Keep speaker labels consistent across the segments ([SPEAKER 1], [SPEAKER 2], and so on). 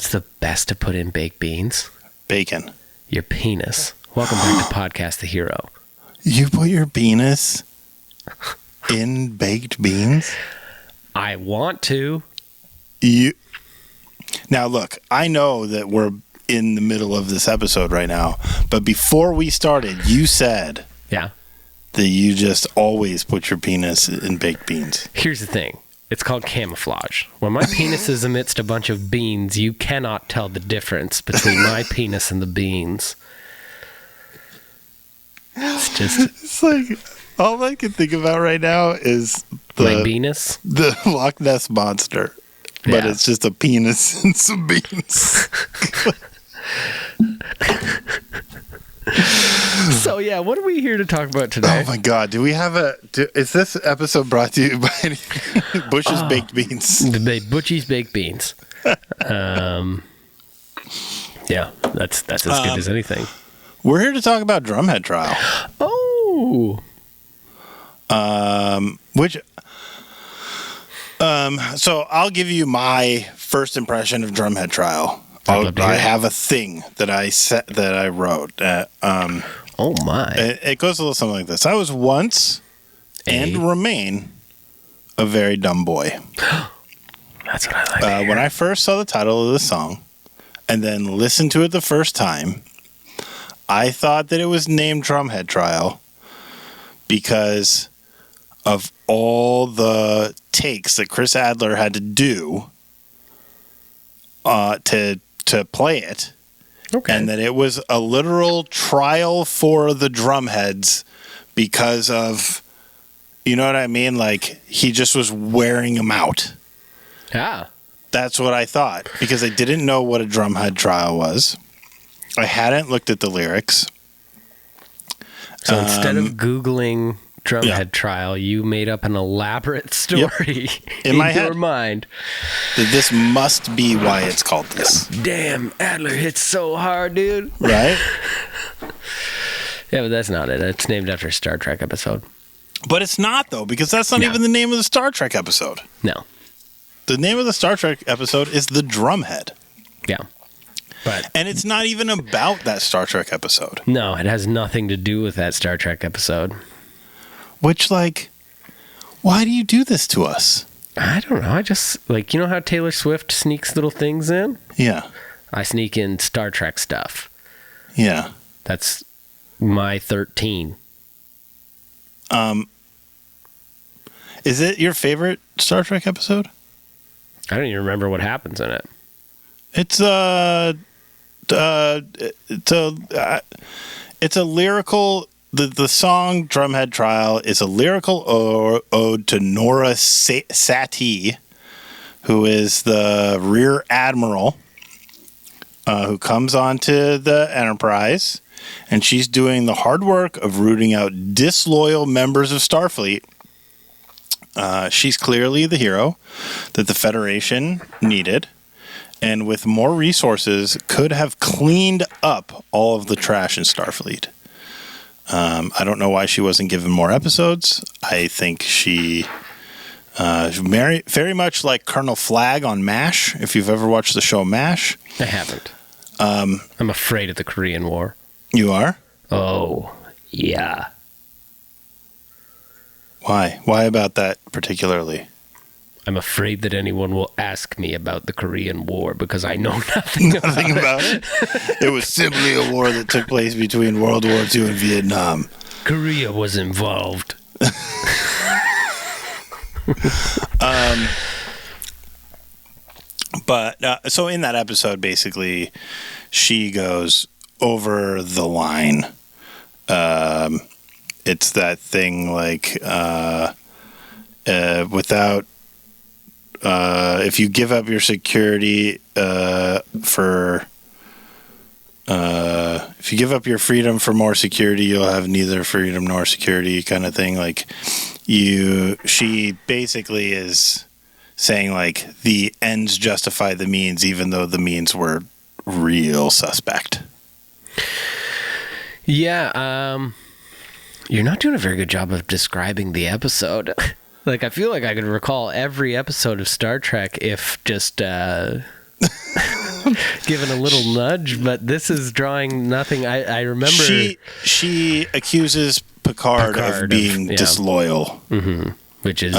[SPEAKER 1] what's the best to put in baked beans?
[SPEAKER 2] Bacon.
[SPEAKER 1] Your penis. Welcome back to Podcast the Hero.
[SPEAKER 2] You put your penis in baked beans?
[SPEAKER 1] I want to.
[SPEAKER 2] Now, look, I know that we're in the middle of this episode right now, but before we started, you said that you just always put your penis in baked beans.
[SPEAKER 1] Here's the thing. It's called camouflage. When my penis is amidst a bunch of beans, you cannot tell the difference between my penis and the beans. It's
[SPEAKER 2] like all I can think about right now is
[SPEAKER 1] my penis,
[SPEAKER 2] the Loch Ness monster, but it's just a penis and some beans.
[SPEAKER 1] So what are we here to talk about today?
[SPEAKER 2] Oh my God, do we have is this episode brought to you by Bush's Baked Beans?
[SPEAKER 1] Butchie's Baked Beans. That's as good as anything.
[SPEAKER 2] We're here to talk about Drumhead Trial.
[SPEAKER 1] Oh.
[SPEAKER 2] So I'll give you my first impression of Drumhead Trial. I have a thing that I wrote.
[SPEAKER 1] Oh my!
[SPEAKER 2] It goes a little something like this. I was once and remain a very dumb boy.
[SPEAKER 1] That's what I like.
[SPEAKER 2] When I first saw the title of the song, and then listened to it the first time, I thought that it was named Drumhead Trial because of all the takes that Chris Adler had to do to play it. Okay. And that it was a literal trial for the drumheads because of, you know what I mean? Like, he just was wearing them out.
[SPEAKER 1] Yeah.
[SPEAKER 2] That's what I thought, because I didn't know what a Drumhead Trial was. I hadn't looked at the lyrics.
[SPEAKER 1] So instead of Googling Drumhead Trial, you made up an elaborate story in my your mind.
[SPEAKER 2] That this must be why it's called this.
[SPEAKER 1] Damn, Adler hits so hard, dude.
[SPEAKER 2] Right?
[SPEAKER 1] Yeah, but that's not it. It's named after a Star Trek episode.
[SPEAKER 2] But it's not, though, because that's not even the name of the Star Trek episode.
[SPEAKER 1] No.
[SPEAKER 2] The name of the Star Trek episode is The Drumhead.
[SPEAKER 1] Yeah.
[SPEAKER 2] And it's not even about that Star Trek episode.
[SPEAKER 1] No, it has nothing to do with that Star Trek episode.
[SPEAKER 2] Which, like, why do you do this to us?
[SPEAKER 1] I don't know. I just, you know how Taylor Swift sneaks little things in?
[SPEAKER 2] Yeah.
[SPEAKER 1] I sneak in Star Trek stuff.
[SPEAKER 2] Yeah.
[SPEAKER 1] That's my 13.
[SPEAKER 2] Is it your favorite Star Trek episode?
[SPEAKER 1] I don't even remember what happens in it.
[SPEAKER 2] It's a lyrical. The song Drumhead Trial is a lyrical ode to Nora Satie, who is the rear admiral who comes onto the Enterprise, and she's doing the hard work of rooting out disloyal members of Starfleet. She's clearly the hero that the Federation needed, and with more resources could have cleaned up all of the trash in Starfleet. I don't know why she wasn't given more episodes. I think she very much like Colonel Flagg on MASH, if you've ever watched the show MASH.
[SPEAKER 1] I haven't. I'm afraid of the Korean War.
[SPEAKER 2] You are?
[SPEAKER 1] Oh, yeah.
[SPEAKER 2] Why? Why about that particularly?
[SPEAKER 1] I'm afraid that anyone will ask me about the Korean War because I know nothing about it.
[SPEAKER 2] It was simply a war that took place between World War II and Vietnam.
[SPEAKER 1] Korea was involved.
[SPEAKER 2] So in that episode, basically, she goes over the line. It's that thing like without. If you give up your security if you give up your freedom for more security, you'll have neither freedom nor security, kind of thing. Like she basically is saying like the ends justify the means, even though the means were real suspect.
[SPEAKER 1] Yeah, you're not doing a very good job of describing the episode. Like, I feel like I could recall every episode of Star Trek if just given a little nudge, but this is drawing nothing. I remember
[SPEAKER 2] she accuses Picard of being disloyal,
[SPEAKER 1] which is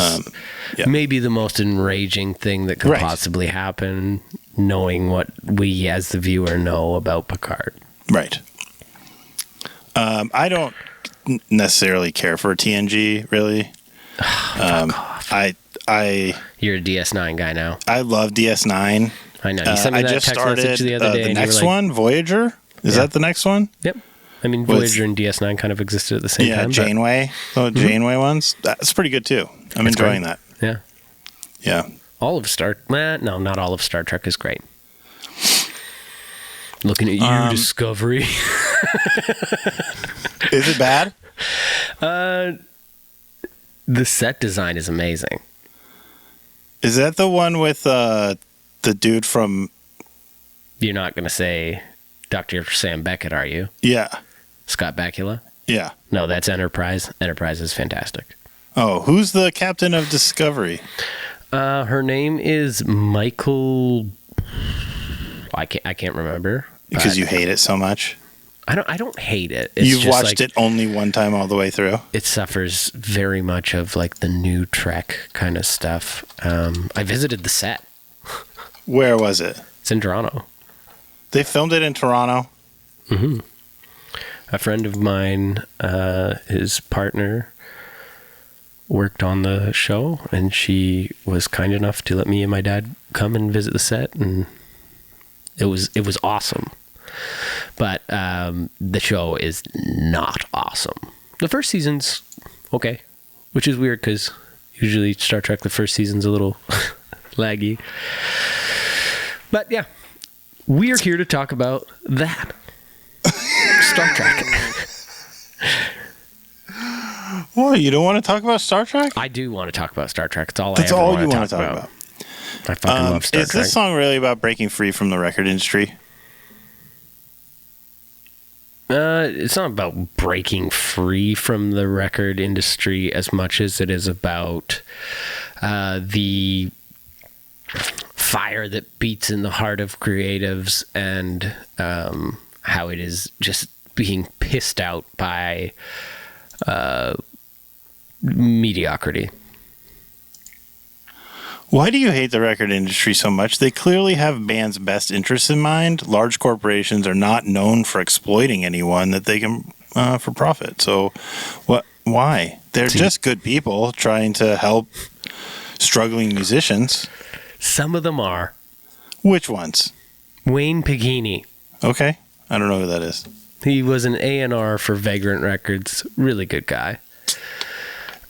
[SPEAKER 1] maybe the most enraging thing that could possibly happen, knowing what we as the viewer know about Picard.
[SPEAKER 2] Right. I don't necessarily care for TNG, really.
[SPEAKER 1] You're a DS9 guy now.
[SPEAKER 2] I love DS9.
[SPEAKER 1] I know. You sent me that
[SPEAKER 2] just
[SPEAKER 1] text
[SPEAKER 2] started
[SPEAKER 1] message the other day.
[SPEAKER 2] The next one, Voyager. Is that the next one?
[SPEAKER 1] Yep. I mean, Voyager and DS9 kind of existed at the same time.
[SPEAKER 2] Yeah, Janeway. So Janeway ones. That's pretty good too. I'm enjoying that.
[SPEAKER 1] Yeah.
[SPEAKER 2] Yeah.
[SPEAKER 1] All of Star... no, not all of Star Trek is great. Looking at you, Discovery.
[SPEAKER 2] Is it bad?
[SPEAKER 1] The set design is amazing.
[SPEAKER 2] Is that the one with the dude from...
[SPEAKER 1] You're not going to say Dr. Sam Beckett, are you?
[SPEAKER 2] Yeah.
[SPEAKER 1] Scott Bakula?
[SPEAKER 2] Yeah.
[SPEAKER 1] No, that's Enterprise. Enterprise is fantastic.
[SPEAKER 2] Oh, who's the captain of Discovery?
[SPEAKER 1] Her name is Michael... I can't remember.
[SPEAKER 2] Because you hate it so much?
[SPEAKER 1] I don't hate it. It's
[SPEAKER 2] You've watched it only one time all the way through?
[SPEAKER 1] It suffers very much of like the new Trek kind of stuff. I visited the set.
[SPEAKER 2] Where was it?
[SPEAKER 1] It's in Toronto.
[SPEAKER 2] They filmed it in Toronto?
[SPEAKER 1] Mm-hmm. A friend of mine, his partner, worked on the show, and she was kind enough to let me and my dad come and visit the set, and it was awesome. But the show is not awesome. The first season's okay, which is weird because usually Star Trek, the first season's a little laggy. But yeah, we are here to talk about that. Star Trek.
[SPEAKER 2] What, you don't want to talk about Star Trek?
[SPEAKER 1] I do want to talk about Star Trek. It's all
[SPEAKER 2] That's
[SPEAKER 1] I ever
[SPEAKER 2] all
[SPEAKER 1] want
[SPEAKER 2] you
[SPEAKER 1] to
[SPEAKER 2] want
[SPEAKER 1] talk
[SPEAKER 2] to talk
[SPEAKER 1] about.
[SPEAKER 2] I
[SPEAKER 1] fucking love Star Trek.
[SPEAKER 2] Is this song really about breaking free from the record industry?
[SPEAKER 1] It's not about breaking free from the record industry as much as it is about the fire that beats in the heart of creatives and how it is just being pissed out by mediocrity.
[SPEAKER 2] Why do you hate the record industry so much? They clearly have bands' best interests in mind. Large corporations are not known for exploiting anyone that they can for profit. So, why? They're just good people trying to help struggling musicians.
[SPEAKER 1] Some of them are.
[SPEAKER 2] Which ones?
[SPEAKER 1] Wayne Pagini.
[SPEAKER 2] Okay. I don't know who that is.
[SPEAKER 1] He was an A&R for Vagrant Records. Really good guy.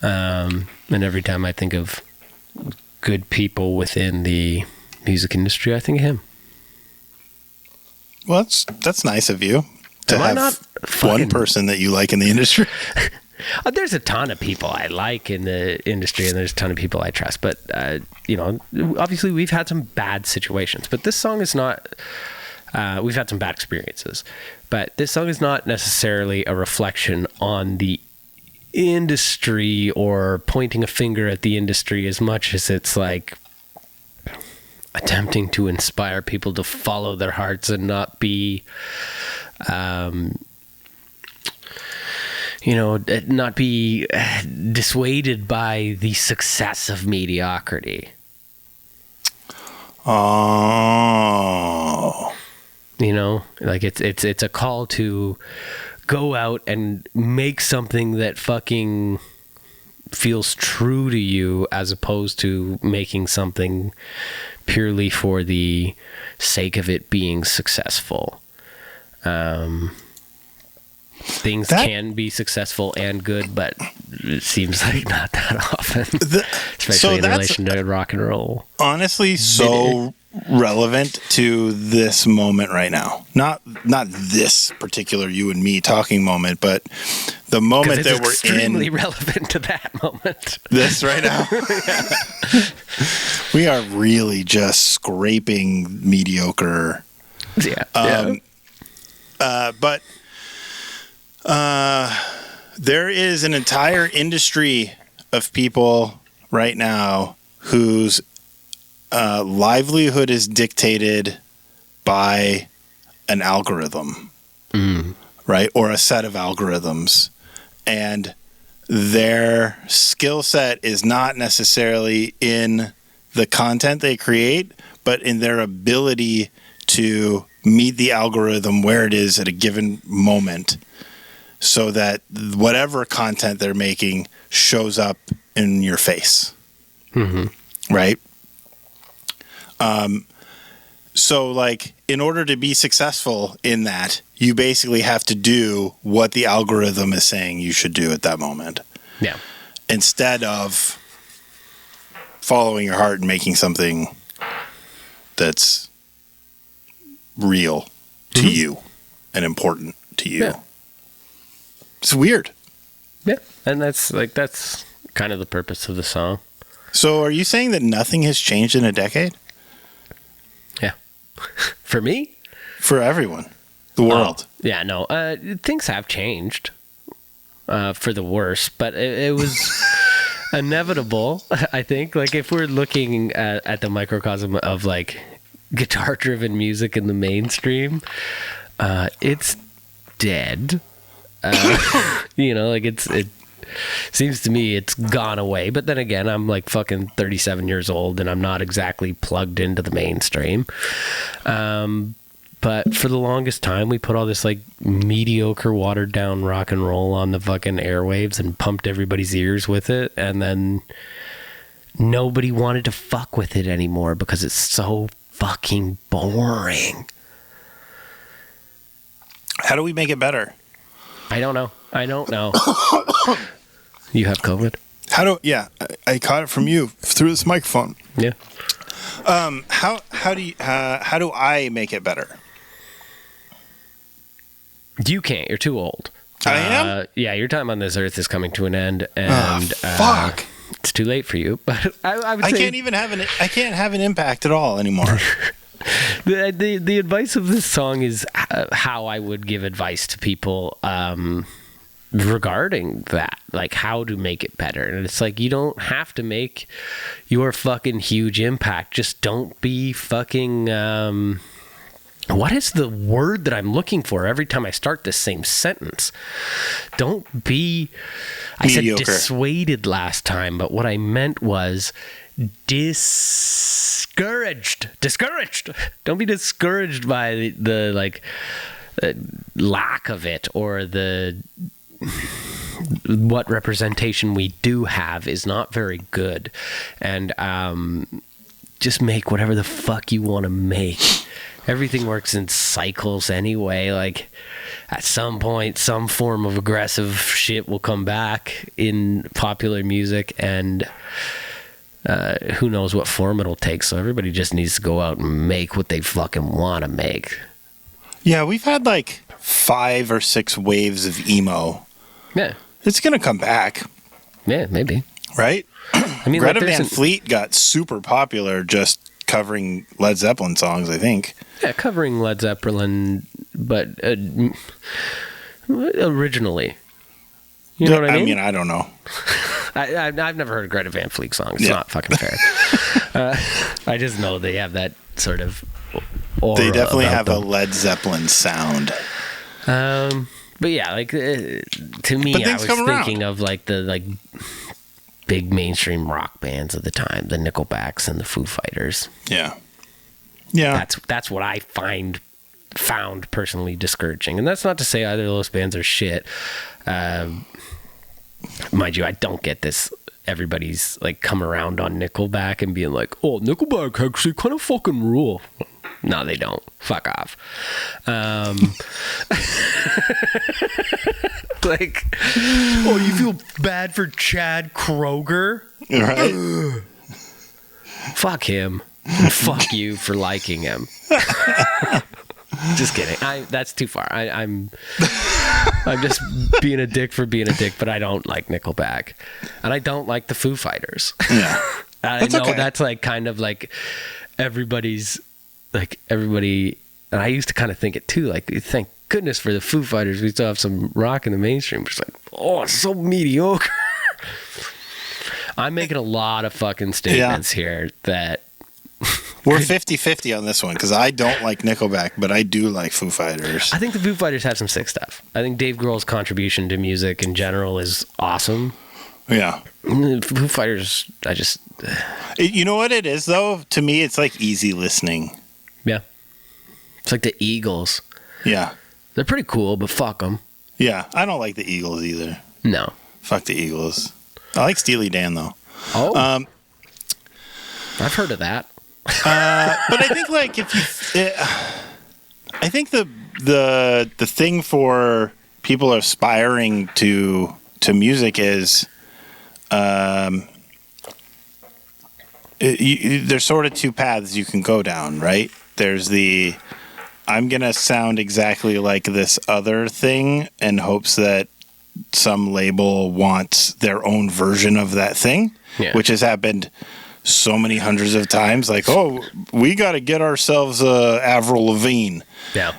[SPEAKER 1] And every time I think of good people within the music industry, I think of him.
[SPEAKER 2] Well, that's nice of you to have one person that you like in the industry.
[SPEAKER 1] There's a ton of people I like in the industry, and there's a ton of people I trust. But obviously we've had some bad situations. But this song is not. We've had some bad experiences, but this song is not necessarily a reflection on the industry or pointing a finger at the industry as much as it's like attempting to inspire people to follow their hearts and not be not be dissuaded by the success of mediocrity.
[SPEAKER 2] Oh,
[SPEAKER 1] like it's a call to go out and make something that fucking feels true to you, as opposed to making something purely for the sake of it being successful. Things can be successful and good, but it seems like not that often, especially in relation to rock and roll.
[SPEAKER 2] Honestly, so relevant to this moment right now. Not this particular you and me talking moment, but the moment that we're in.
[SPEAKER 1] Extremely relevant to that moment.
[SPEAKER 2] This right now. We are really just scraping mediocre.
[SPEAKER 1] Yeah.
[SPEAKER 2] But there is an entire industry of people right now whose livelihood is dictated by an algorithm, right? Or a set of algorithms. And their skill set is not necessarily in the content they create, but in their ability to meet the algorithm where it is at a given moment, so that whatever content they're making shows up in your face. Right? So, like, in order to be successful in that, you basically have to do what the algorithm is saying you should do at that moment.
[SPEAKER 1] Yeah.
[SPEAKER 2] Instead of following your heart and making something that's real to you and important to you.
[SPEAKER 1] Yeah.
[SPEAKER 2] It's weird.
[SPEAKER 1] Yeah. And that's kind of the purpose of the song.
[SPEAKER 2] So are you saying that nothing has changed in a decade?
[SPEAKER 1] Yeah. For me?
[SPEAKER 2] For everyone. The world.
[SPEAKER 1] Yeah, no. Things have changed for the worse, but it was inevitable, I think. Like, if we're looking at the microcosm of, like, guitar-driven music in the mainstream, it's dead. You know, like, it seems to me it's gone away. But then again, I'm like fucking 37 years old and I'm not exactly plugged into the mainstream. But for the longest time, we put all this like mediocre, watered down rock and roll on the fucking airwaves and pumped everybody's ears with it. And then nobody wanted to fuck with it anymore because it's so fucking boring.
[SPEAKER 2] How do we make it better?
[SPEAKER 1] I don't know. You have COVID?
[SPEAKER 2] I caught it from you through this microphone.
[SPEAKER 1] Yeah.
[SPEAKER 2] How do I make it better?
[SPEAKER 1] You can't. You're too old.
[SPEAKER 2] I am?
[SPEAKER 1] Yeah, your time on this earth is coming to an end, and
[SPEAKER 2] fuck.
[SPEAKER 1] It's too late for you. But I would say
[SPEAKER 2] I can't have an impact at all anymore.
[SPEAKER 1] the advice of this song is how I would give advice to people regarding that, like how to make it better. And it's like, you don't have to make your fucking huge impact. Just don't be fucking what is the word that I'm looking for every time I start this same sentence? Don't be
[SPEAKER 2] mediocre.
[SPEAKER 1] I said dissuaded last time, but what I meant was discouraged. Don't be discouraged by the like lack of it, or the what representation we do have is not very good. And just make whatever the fuck you want to make. Everything works in cycles anyway. Like, at some point, some form of aggressive shit will come back in popular music, and who knows what form it'll take. So everybody just needs to go out and make what they fucking want to make.
[SPEAKER 2] Yeah, we've had like 5 or 6 waves of emo.
[SPEAKER 1] Yeah.
[SPEAKER 2] It's going to come back.
[SPEAKER 1] Yeah, maybe.
[SPEAKER 2] Right?
[SPEAKER 1] I mean,
[SPEAKER 2] Greta
[SPEAKER 1] like,
[SPEAKER 2] Van Fleet got super popular just covering Led Zeppelin songs, I think.
[SPEAKER 1] Yeah, covering Led Zeppelin, but originally. You know what I mean?
[SPEAKER 2] I mean, I don't know.
[SPEAKER 1] I've never heard a Greta Van Fleet song. It's not fucking fair. I just know they have that sort of aura.
[SPEAKER 2] They definitely have
[SPEAKER 1] them.
[SPEAKER 2] a Led Zeppelin sound.
[SPEAKER 1] But yeah, like to me, I was thinking of like the like big mainstream rock bands of the time, the Nickelbacks and the Foo Fighters.
[SPEAKER 2] Yeah. Yeah.
[SPEAKER 1] That's what I found personally discouraging. And that's not to say either of those bands are shit. Mind you, I don't get this. Everybody's like come around on Nickelback and being like, oh, Nickelback actually kind of fucking rule. No, they don't. Fuck off. Like, oh, you feel bad for Chad Kroeger?
[SPEAKER 2] Right.
[SPEAKER 1] Fuck him. And fuck you for liking him. Just kidding. That's too far. I'm just being a dick for being a dick, but I don't like Nickelback, and I don't like the Foo Fighters.
[SPEAKER 2] Yeah,
[SPEAKER 1] I know that's like kind of like everybody, and I used to kind of think it too. Like, thank goodness for the Foo Fighters, we still have some rock in the mainstream. It's like, oh, it's so mediocre. I'm making a lot of fucking statements here that
[SPEAKER 2] We're 50-50 on this one because I don't like Nickelback, but I do like Foo Fighters.
[SPEAKER 1] I think the Foo Fighters have some sick stuff. I think Dave Grohl's contribution to music in general is awesome.
[SPEAKER 2] Yeah.
[SPEAKER 1] Foo Fighters,
[SPEAKER 2] You know what it is, though? To me, it's like easy listening.
[SPEAKER 1] Yeah. It's like the Eagles.
[SPEAKER 2] Yeah.
[SPEAKER 1] They're pretty cool, but fuck them.
[SPEAKER 2] Yeah. I don't like the Eagles either.
[SPEAKER 1] No.
[SPEAKER 2] Fuck the Eagles. I like Steely Dan, though.
[SPEAKER 1] Oh. I've heard of that.
[SPEAKER 2] But I think, like, I think the thing for people aspiring to music is there's sort of two paths you can go down, right? There's the I'm gonna sound exactly like this other thing in hopes that some label wants their own version of that thing, which has happened so many hundreds of times. Like, oh, we got to get ourselves a Avril Lavigne,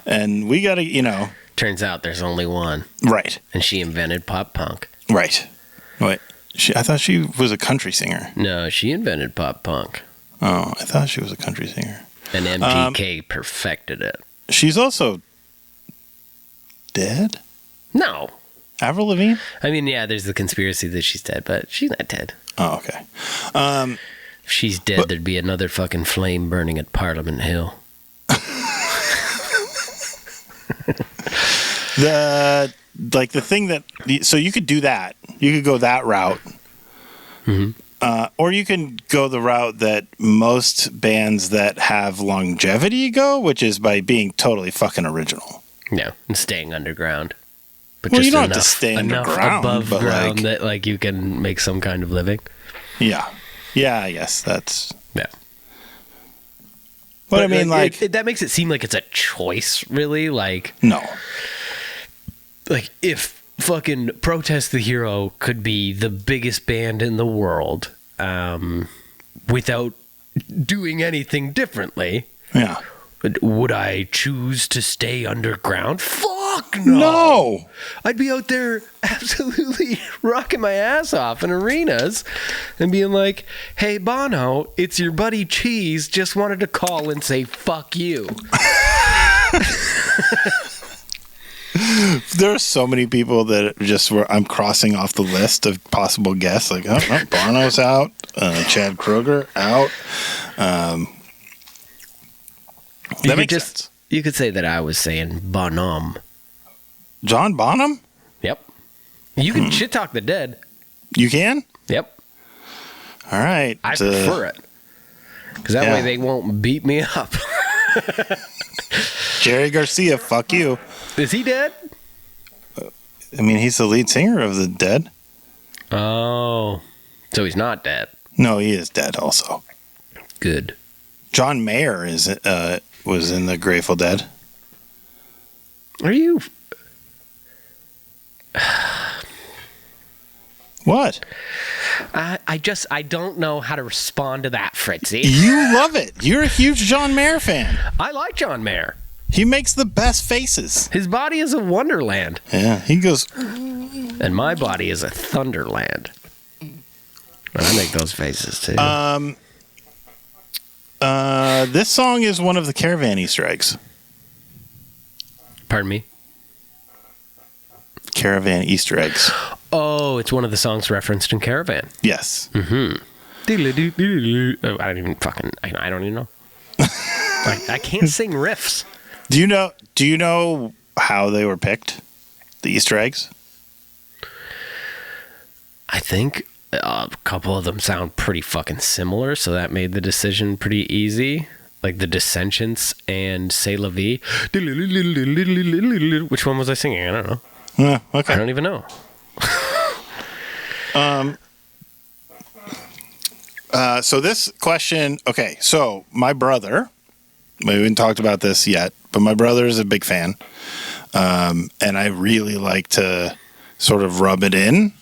[SPEAKER 2] and we got to,
[SPEAKER 1] Turns out there's only one,
[SPEAKER 2] right?
[SPEAKER 1] And she invented pop punk,
[SPEAKER 2] right? Wait, I thought she was a country singer.
[SPEAKER 1] No, she invented pop punk.
[SPEAKER 2] Oh, I thought she was a country singer.
[SPEAKER 1] And MGK perfected it.
[SPEAKER 2] She's also dead?
[SPEAKER 1] No.
[SPEAKER 2] Avril Lavigne?
[SPEAKER 1] I mean, yeah, there's the conspiracy that she's dead, but she's not dead.
[SPEAKER 2] Oh, okay.
[SPEAKER 1] If she's dead, there'd be another fucking flame burning at Parliament Hill.
[SPEAKER 2] The thing that... So you could do that. You could go that route.
[SPEAKER 1] Mm-hmm.
[SPEAKER 2] Or you can go the route that most bands that have longevity go, which is by being totally fucking original.
[SPEAKER 1] Yeah, and staying underground. But
[SPEAKER 2] Well,
[SPEAKER 1] just
[SPEAKER 2] you don't
[SPEAKER 1] enough,
[SPEAKER 2] have to stay
[SPEAKER 1] enough
[SPEAKER 2] underground,
[SPEAKER 1] above
[SPEAKER 2] but
[SPEAKER 1] ground that like you can make some kind of living.
[SPEAKER 2] Yeah. Yeah, I guess that's...
[SPEAKER 1] Yeah.
[SPEAKER 2] But I mean, like...
[SPEAKER 1] that makes it seem like it's a choice, really. Like...
[SPEAKER 2] No.
[SPEAKER 1] Like, if fucking Protest the Hero could be the biggest band in the world without doing anything differently...
[SPEAKER 2] Yeah.
[SPEAKER 1] Would I choose to stay underground? Fuck no.
[SPEAKER 2] No.
[SPEAKER 1] I'd be out there absolutely rocking my ass off in arenas and being like, hey, Bono, it's your buddy Cheese. Just wanted to call and say fuck you.
[SPEAKER 2] There are so many people that just were. I'm crossing off the list of possible guests. Like, oh, Bono's out. Chad Kroeger out. That makes sense.
[SPEAKER 1] You could say that I was saying Bonham.
[SPEAKER 2] John Bonham?
[SPEAKER 1] Yep. You can shit talk the dead.
[SPEAKER 2] You can?
[SPEAKER 1] Yep.
[SPEAKER 2] All right.
[SPEAKER 1] I prefer it. Because that way they won't beat me up.
[SPEAKER 2] Jerry Garcia, fuck you.
[SPEAKER 1] Is he dead?
[SPEAKER 2] I mean, he's the lead singer of the Dead.
[SPEAKER 1] Oh. So he's not dead.
[SPEAKER 2] No, he is dead also.
[SPEAKER 1] Good.
[SPEAKER 2] John Mayer was in the Grateful Dead.
[SPEAKER 1] Are you...
[SPEAKER 2] What?
[SPEAKER 1] I don't know how to respond to that, Fritzy.
[SPEAKER 2] You love it. You're a huge John Mayer fan.
[SPEAKER 1] I like John Mayer.
[SPEAKER 2] He makes the best faces.
[SPEAKER 1] His body is a wonderland.
[SPEAKER 2] Yeah, he goes...
[SPEAKER 1] And my body is a thunderland. And I make those faces, too.
[SPEAKER 2] This song is one of the Caravan Easter eggs.
[SPEAKER 1] Pardon me?
[SPEAKER 2] Caravan Easter eggs.
[SPEAKER 1] Oh, it's one of the songs referenced in Caravan.
[SPEAKER 2] Yes.
[SPEAKER 1] Mm-hmm. I don't even know. I can't sing riffs.
[SPEAKER 2] Do you know how they were picked? The Easter eggs?
[SPEAKER 1] I think a couple of them sound pretty fucking similar, so that made the decision pretty easy. Like the Descendants and C'est La Vie. Which one was I singing? I don't know.
[SPEAKER 2] Yeah, okay.
[SPEAKER 1] I don't even know.
[SPEAKER 2] So this question, okay, so my brother, we haven't talked about this yet, but my brother is a big fan. And I really like to sort of rub it in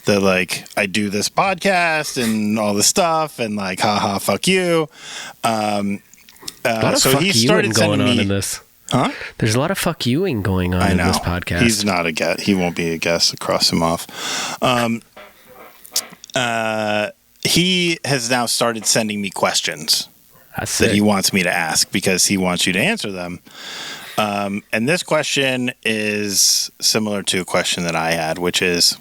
[SPEAKER 2] that, like, I do this podcast and all this stuff and, like, haha, fuck you. So he started
[SPEAKER 1] going
[SPEAKER 2] sending
[SPEAKER 1] on
[SPEAKER 2] me,
[SPEAKER 1] in this.
[SPEAKER 2] Huh?
[SPEAKER 1] There's a lot of fuck youing going on in this podcast.
[SPEAKER 2] He's not a guest. He won't be a guest. Cross him off. He has now started sending me questions. that he wants me to ask because he wants you to answer them. And this question is similar to a question that I had, which is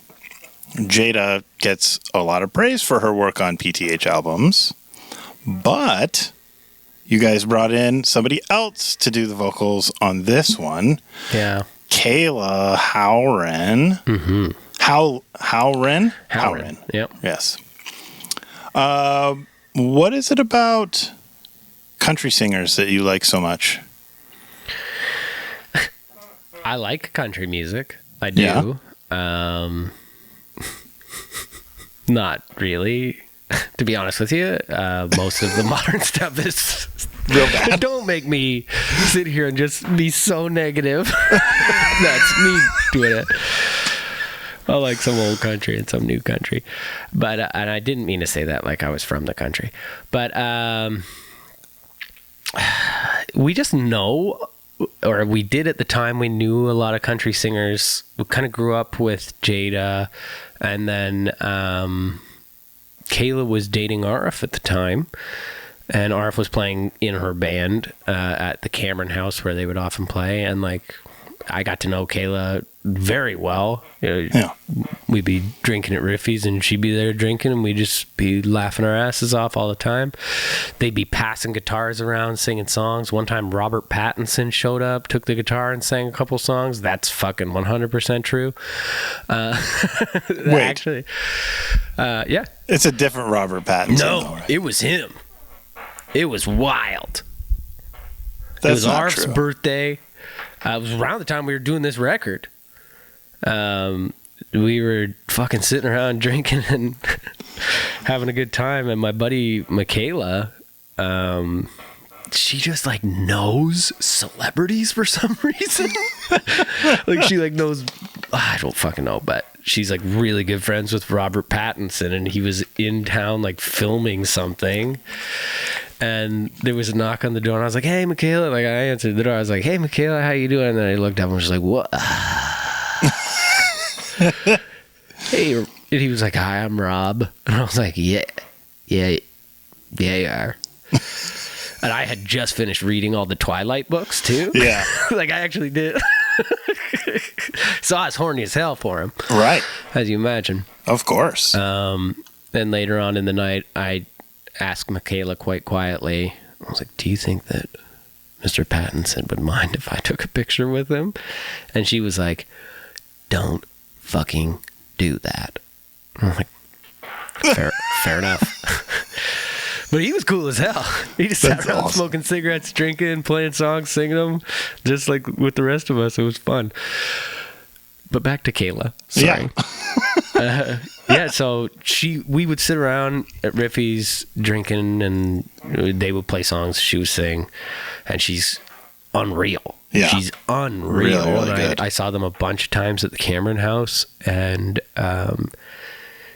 [SPEAKER 2] Jada gets a lot of praise for her work on PTH albums, but you guys brought in somebody else to do the vocals on this one.
[SPEAKER 1] Yeah.
[SPEAKER 2] Kayla Howren.
[SPEAKER 1] Mm-hmm.
[SPEAKER 2] Howren.
[SPEAKER 1] Yep.
[SPEAKER 2] Yes. What is it about country singers that you like so much?
[SPEAKER 1] I like country music. I do. Yeah. Not really. To be honest with you, most of the modern stuff is
[SPEAKER 2] real bad.
[SPEAKER 1] Don't make me sit here and just be so negative. That's me doing it. I like some old country and some new country, but and I didn't mean to say that like I was from the country, but we just know, or we did at the time. We knew a lot of country singers. We kind of grew up with Jada, and then Kayla was dating Arif at the time, and Arif was playing in her band at the Cameron House where they would often play, and like I got to know Kayla very well. We'd be drinking at Riffy's and she'd be there drinking, and we'd just be laughing our asses off all the time. They'd be passing guitars around, singing songs. One time Robert Pattinson showed up, took the guitar and sang a couple songs. That's fucking 100% true.
[SPEAKER 2] Wait.
[SPEAKER 1] Actually, yeah.
[SPEAKER 2] It's a different Robert Pattinson.
[SPEAKER 1] No, it was him. It was wild.
[SPEAKER 2] That's
[SPEAKER 1] it was
[SPEAKER 2] not
[SPEAKER 1] Arf's
[SPEAKER 2] true.
[SPEAKER 1] birthday. It was around the time we were doing this record. We were fucking sitting around drinking and having a good time. And my buddy Michaela, she just like knows celebrities for some reason. Like she like knows, I don't fucking know, but she's like really good friends with Robert Pattinson, and he was in town like filming something. And there was a knock on the door, and I was like, "Hey, Michaela!" Like I answered the door. I was like, "Hey, Michaela, how you doing?" And then I looked up and was like, "What?" Hey, and he was like, "Hi, I'm Rob," and I was like, "Yeah, you are." And I had just finished reading all the Twilight books too.
[SPEAKER 2] Yeah,
[SPEAKER 1] like I actually did. So I was horny as hell for him,
[SPEAKER 2] right?
[SPEAKER 1] As you imagine,
[SPEAKER 2] of course.
[SPEAKER 1] Then later on in the night, I asked Michaela quite quietly, I was like, "Do you think that Mr. Pattinson would mind if I took a picture with him?" And she was like, "Don't fucking do that." I'm like, fair enough. But he was cool as hell. He just sat around smoking cigarettes, drinking, playing songs, singing them, just like with the rest of us. It was fun. But back to Kayla. Sorry. Yeah. Yeah, so we would sit around at Riffy's drinking, and they would play songs, she would sing, and she's unreal.
[SPEAKER 2] Yeah.
[SPEAKER 1] She's unreal.
[SPEAKER 2] Really, really
[SPEAKER 1] and
[SPEAKER 2] good.
[SPEAKER 1] I saw them a bunch of times at the Cameron House, and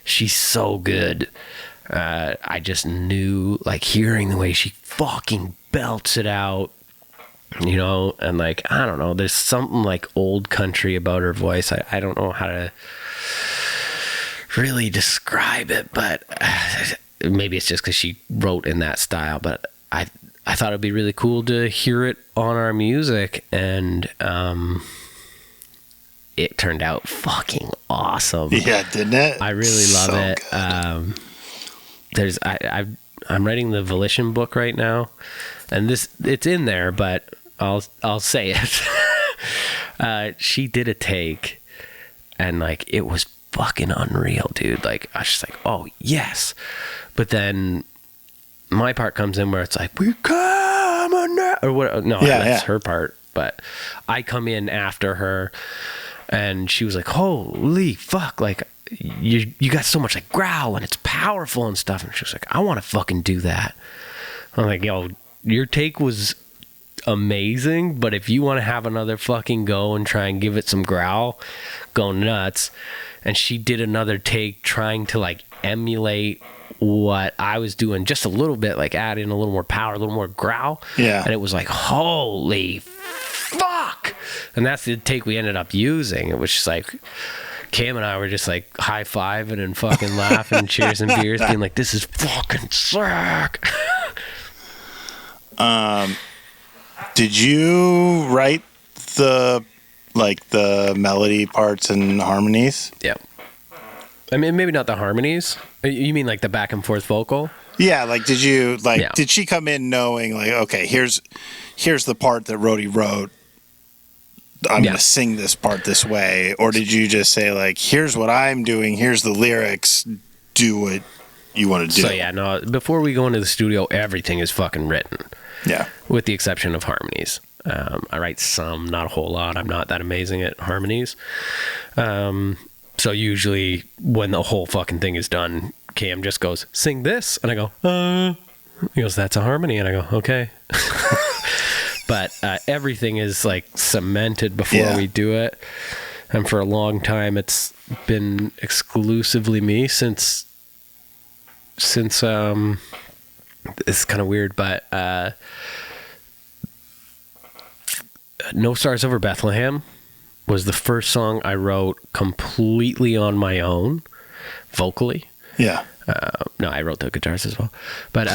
[SPEAKER 1] she's so good. I just knew, like, hearing the way she fucking belts it out, you know, and like, I don't know, there's something like old country about her voice. I don't know how to really describe it, but maybe it's just because she wrote in that style, but I thought it'd be really cool to hear it on our music, and it turned out fucking awesome.
[SPEAKER 2] Yeah, didn't it?
[SPEAKER 1] I really love it. There's I'm writing the Volition book right now, and it's in there, but I'll say it. She did a take, and like it was fucking unreal, dude. Like I was just like, oh yes. But then my part comes in where it's like, we come on now, or what? No, that's her part. But I come in after her, and she was like, holy fuck, like you got so much like growl, and it's powerful and stuff. And she was like, I want to fucking do that. I'm like, yo, your take was amazing, but if you want to have another fucking go and try and give it some growl, go nuts. And she did another take trying to like emulate what I was doing just a little bit, like add in a little more power, a little more growl.
[SPEAKER 2] Yeah.
[SPEAKER 1] And it was like, holy fuck. And that's the take we ended up using. It was just like, Cam and I were just like high-fiving and fucking laughing and cheers and beers, being like, this is fucking sick.
[SPEAKER 2] Did you write the melody parts and harmonies?
[SPEAKER 1] Yeah. I mean, maybe not the harmonies. You mean like the back and forth vocal?
[SPEAKER 2] Yeah, like did you did she come in knowing like, okay, here's the part that Rody wrote. I'm going to sing this part this way, or did you just say like, here's what I'm doing, here's the lyrics, do what you want to do?
[SPEAKER 1] So yeah, no, before we go into the studio, everything is fucking written.
[SPEAKER 2] Yeah.
[SPEAKER 1] With the exception of harmonies. I write some, not a whole lot. I'm not that amazing at harmonies. So usually when the whole fucking thing is done, Cam just goes, sing this. And I go, He goes, that's a harmony. And I go, okay. But everything is like cemented before we do it. And for a long time, it's been exclusively me since it's kind of weird, but No Stars Over Bethlehem was the first song I wrote completely on my own, vocally.
[SPEAKER 2] Yeah.
[SPEAKER 1] No, I wrote the guitars as well. But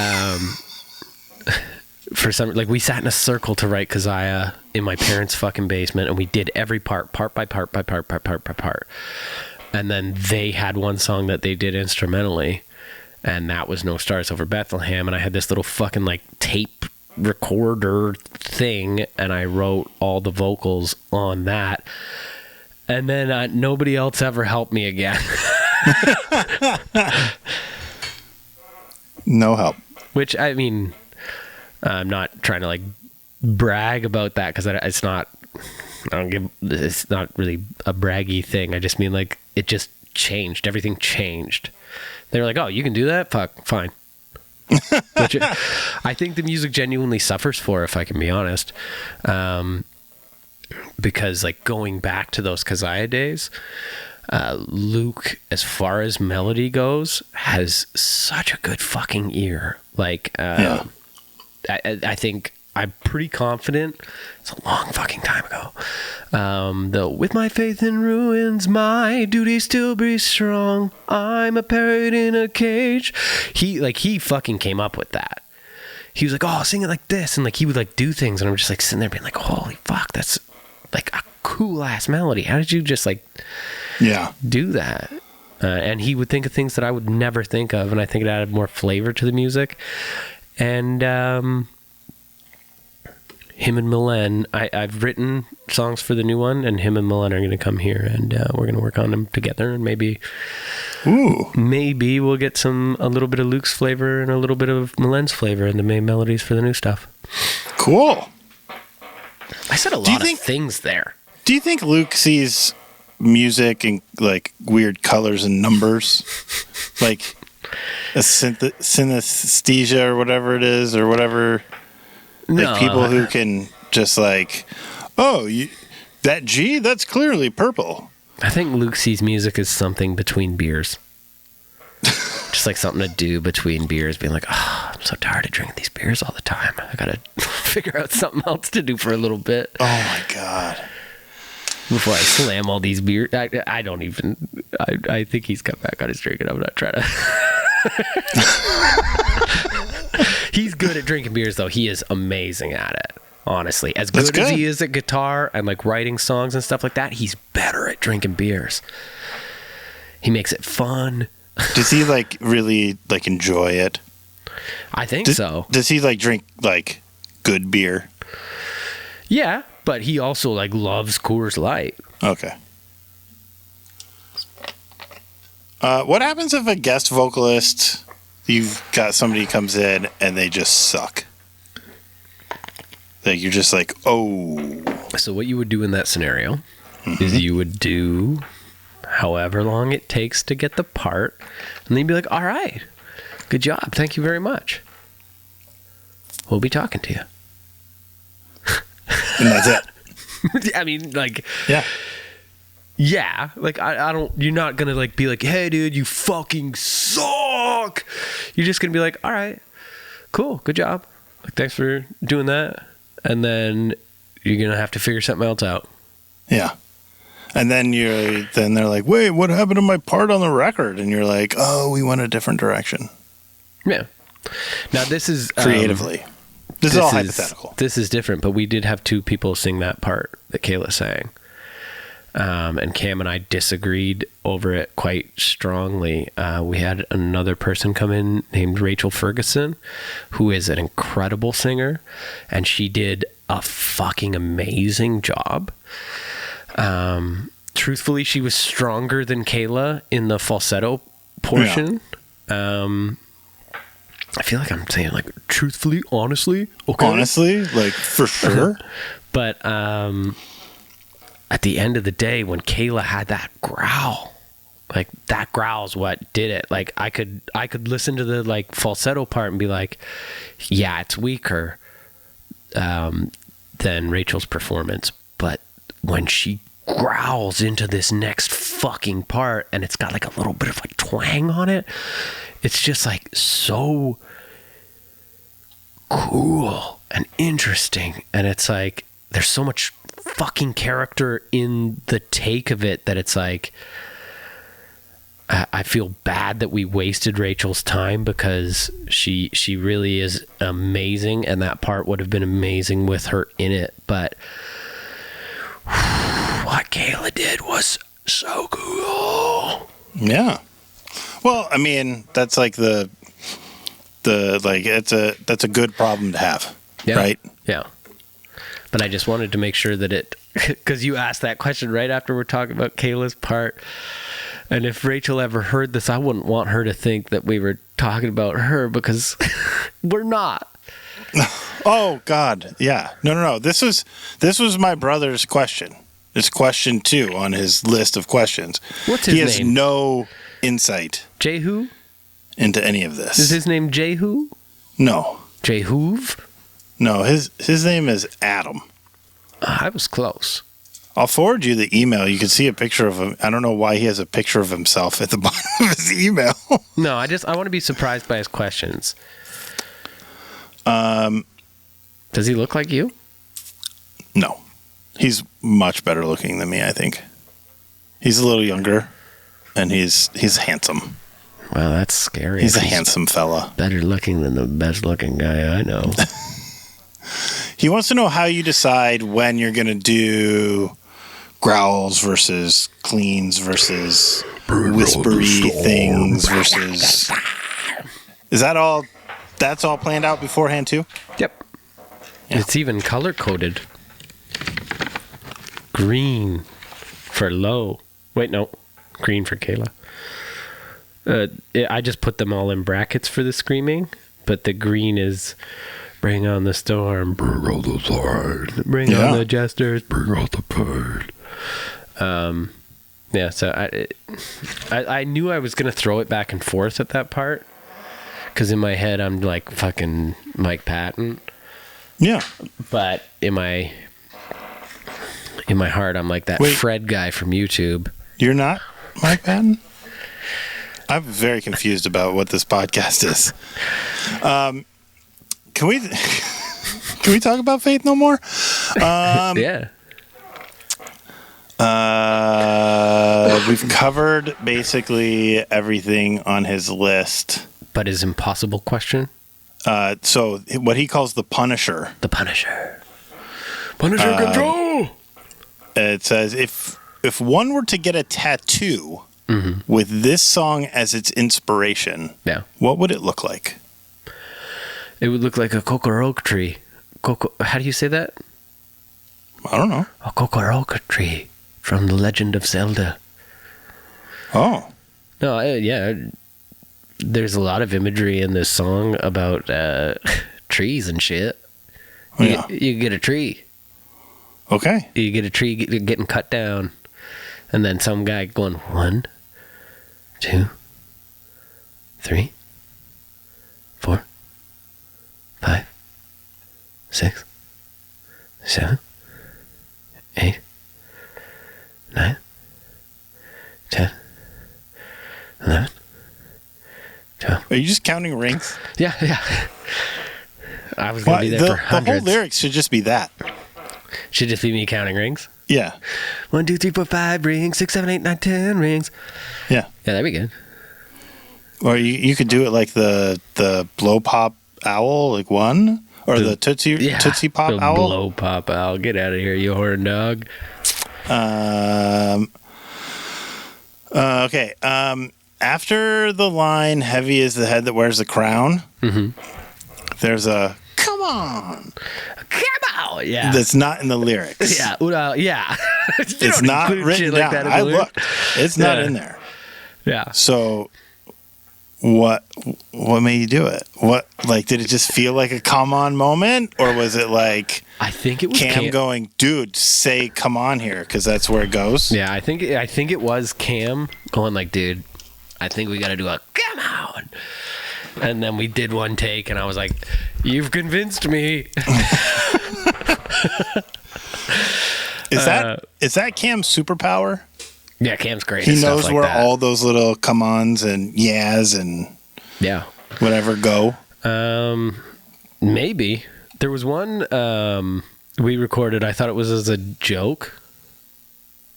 [SPEAKER 1] for some, like, we sat in a circle to write Keziah in my parents' fucking basement, and we did every part by part. And then they had one song that they did instrumentally, and that was No Stars Over Bethlehem. And I had this little fucking like tape recorder thing, and I wrote all the vocals on that. And then nobody else ever helped me again.
[SPEAKER 2] No help.
[SPEAKER 1] Which, I mean, I'm not trying to like brag about that, because it's not really a braggy thing. I just mean like it just changed. Everything changed. They were like, oh, you can do that? Fuck, fine. Which I think the music genuinely suffers for, if I can be honest. Because like going back to those Keziah days, Luke, as far as melody goes, has such a good fucking ear. Like, I think I'm pretty confident. It's a long fucking time ago. Though, with my faith in ruins, my duty still be strong. I'm a parrot in a cage. He fucking came up with that. He was like, oh, sing it like this. And like, he would like do things. And I'm just like sitting there being like, holy fuck, that's like a cool ass melody. How did you just like do that? And he would think of things that I would never think of. And I think it added more flavor to the music. And him and Milen, I've written songs for the new one, and him and Milen are going to come here, and we're going to work on them together, and maybe we'll get a little bit of Luke's flavor and a little bit of Milen's flavor in the main melodies for the new stuff.
[SPEAKER 2] Cool.
[SPEAKER 1] I said a lot of things there.
[SPEAKER 2] Do you think Luke sees music in like weird colors and numbers? Like a synesthesia or whatever it is, or whatever. Like people who can just like, that G, that's clearly purple.
[SPEAKER 1] I think Luke sees music as something between beers. Just like something to do between beers, being like, I'm so tired of drinking these beers all the time. I gotta figure out something else to do for a little bit.
[SPEAKER 2] Oh my God.
[SPEAKER 1] Before I slam all these beers. I think he's cut back on his drinking. I'm not trying to. He's good at drinking beers, though. He is amazing at it, honestly. As good as he is at guitar and like writing songs and stuff like that, he's better at drinking beers. He makes it fun.
[SPEAKER 2] Does he like really like enjoy it?
[SPEAKER 1] I think so.
[SPEAKER 2] Does he like drink like good beer?
[SPEAKER 1] Yeah, but he also like loves Coors Light.
[SPEAKER 2] Okay. What happens if a guest vocalist, you've got somebody comes in and they just suck? Like you're just like, oh.
[SPEAKER 1] So what you would do in that scenario is you would do however long it takes to get the part, and then you'd be like, all right, good job, thank you very much. We'll be talking to you.
[SPEAKER 2] And that's it.
[SPEAKER 1] I mean, like,
[SPEAKER 2] yeah,
[SPEAKER 1] like I don't. You're not gonna like be like, hey, dude, you fucking suck. You're just gonna be like, all right, cool, good job. Like, thanks for doing that. And then you're gonna have to figure something else out.
[SPEAKER 2] Yeah. And then they're like, wait, what happened to my part on the record? And you're like, oh, we went a different direction.
[SPEAKER 1] Yeah. Now this is
[SPEAKER 2] creatively. This is all hypothetical.
[SPEAKER 1] This is different, but we did have two people sing that part that Kayla sang. And Cam and I disagreed over it quite strongly. We had another person come in named Rachel Ferguson, who is an incredible singer, and she did a fucking amazing job. Truthfully, she was stronger than Kayla in the falsetto portion. Yeah. I feel like I'm saying like truthfully, honestly, okay.
[SPEAKER 2] Honestly, like for sure.
[SPEAKER 1] But at the end of the day, when Kayla had that growl, like that growl is what did it. Like I could listen to the like falsetto part and be like, yeah, it's weaker than Rachel's performance. But when she growls into this next fucking part and it's got like a little bit of like twang on it, it's just like so cool and interesting. And it's like, there's so much fucking character in the take of it that it's like, I feel bad that we wasted Rachel's time because she really is amazing. And that part would have been amazing with her in it. But what Kayla did was so cool.
[SPEAKER 2] Yeah. Well, I mean, that's like that's a good problem to have,
[SPEAKER 1] yeah.
[SPEAKER 2] Right?
[SPEAKER 1] Yeah. But I just wanted to make sure that because you asked that question right after we're talking about Kayla's part. And if Rachel ever heard this, I wouldn't want her to think that we were talking about her because we're not.
[SPEAKER 2] Oh God. Yeah. No. This was my brother's question. It's question 2 on his list of questions.
[SPEAKER 1] What's his name?
[SPEAKER 2] He has no insight.
[SPEAKER 1] Jahoov?
[SPEAKER 2] Into any of this.
[SPEAKER 1] Is his name Jahoov?
[SPEAKER 2] No.
[SPEAKER 1] Jahoov?
[SPEAKER 2] No, his name is Adam.
[SPEAKER 1] I was close.
[SPEAKER 2] I'll forward you the email. You can see a picture of him. I don't know why he has a picture of himself at the bottom of his email.
[SPEAKER 1] No, I want to be surprised by his questions. Does he look like you?
[SPEAKER 2] No. He's much better looking than me, I think. He's a little younger, and he's handsome.
[SPEAKER 1] Wow, that's scary.
[SPEAKER 2] He's a handsome fella.
[SPEAKER 1] Better looking than the best looking guy I know.
[SPEAKER 2] He wants to know how you decide when you're going to do growls versus cleans versus whispery things versus... Is that all? That's all planned out beforehand too?
[SPEAKER 1] Yep. Yeah. It's even color coded. Green for low. Wait, no. Green for Kayla. I just put them all in brackets for the screaming, but the green is bring on the storm, bring on the sword, bring on the jesters, bring on the pain. Yeah, so I knew I was gonna throw it back and forth at that part, because in my head I'm like fucking Mike Patton. Yeah, but in my heart I'm like that Fred guy from YouTube.
[SPEAKER 2] You're not Mike Patton? I'm very confused about what this podcast is. Can we talk about Faith No More?
[SPEAKER 1] Yeah.
[SPEAKER 2] We've covered basically everything on his list.
[SPEAKER 1] But his impossible question?
[SPEAKER 2] So what he calls the Punisher.
[SPEAKER 1] The Punisher. Punisher control!
[SPEAKER 2] It says, if one were to get a tattoo with this song as its inspiration, what would it look like?
[SPEAKER 1] It would look like a cocoa tree. How do you say that?
[SPEAKER 2] I don't know.
[SPEAKER 1] A cocoa tree from The Legend of Zelda.
[SPEAKER 2] Oh.
[SPEAKER 1] No, yeah. There's a lot of imagery in this song about trees and shit. You get a tree.
[SPEAKER 2] Okay.
[SPEAKER 1] You get a tree getting cut down. And then some guy going 1, 2, 3, 4, 5, 6, 7, 8, 9, 10, 11, 12.
[SPEAKER 2] Are you just counting rings?
[SPEAKER 1] Yeah. I was going to be there for hundreds.
[SPEAKER 2] The whole lyrics should just be that.
[SPEAKER 1] Should just be me counting rings?
[SPEAKER 2] Yeah.
[SPEAKER 1] 1, 2, 3, 4, 5 rings, 6, 7, 8, 9, 10 rings.
[SPEAKER 2] Yeah.
[SPEAKER 1] Yeah, that'd be good.
[SPEAKER 2] Or you could do it like the blow pop owl, like 1. Or the Tootsie Pop
[SPEAKER 1] the
[SPEAKER 2] Owl?
[SPEAKER 1] Blow Pop Owl. Get out of here, you horn dog.
[SPEAKER 2] Okay. After the line, heavy is the head that wears the crown, there's a, come on.
[SPEAKER 1] Come on. Yeah.
[SPEAKER 2] That's not in the lyrics.
[SPEAKER 1] Yeah. Yeah.
[SPEAKER 2] It's not written down.
[SPEAKER 1] Like
[SPEAKER 2] I looked. It's not in there.
[SPEAKER 1] Yeah.
[SPEAKER 2] So what made you do it? What, like, did it just feel like a come on moment, or was it like
[SPEAKER 1] I think it was
[SPEAKER 2] Cam going, dude, say come on here, because that's where it goes?
[SPEAKER 1] Yeah, I think it was Cam going like, dude, I think we got to do a come on. And then we did one take, and I was like, you've convinced me.
[SPEAKER 2] Is that Cam's superpower?
[SPEAKER 1] Yeah, Cam's great.
[SPEAKER 2] He knows like where all those little come-ons and yeahs and whatever go.
[SPEAKER 1] Maybe. There was one we recorded, I thought it was as a joke,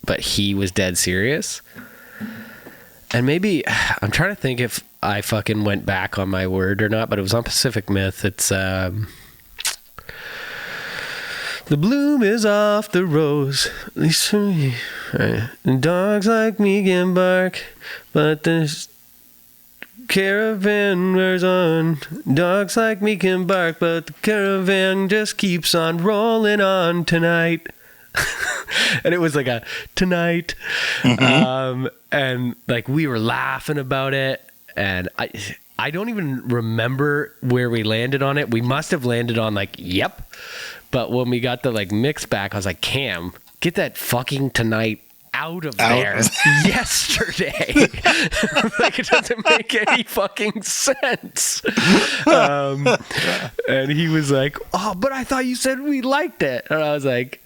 [SPEAKER 1] but he was dead serious. And maybe, I'm trying to think if I fucking went back on my word or not, but it was on Pacific Myth. It's, the bloom is off the rose, at least for me. And dogs like me can bark, but this caravan wears on. Dogs like me can bark, but the caravan just keeps on rolling on tonight. And it was like a tonight. And like we were laughing about it, and I don't even remember where we landed on it. We must have landed on like, yep. But when we got the like mix back, I was like, Cam, get that fucking tonight out of there yesterday. Like, it doesn't make any fucking sense. And he was like, oh, but I thought you said we liked it. And I was like,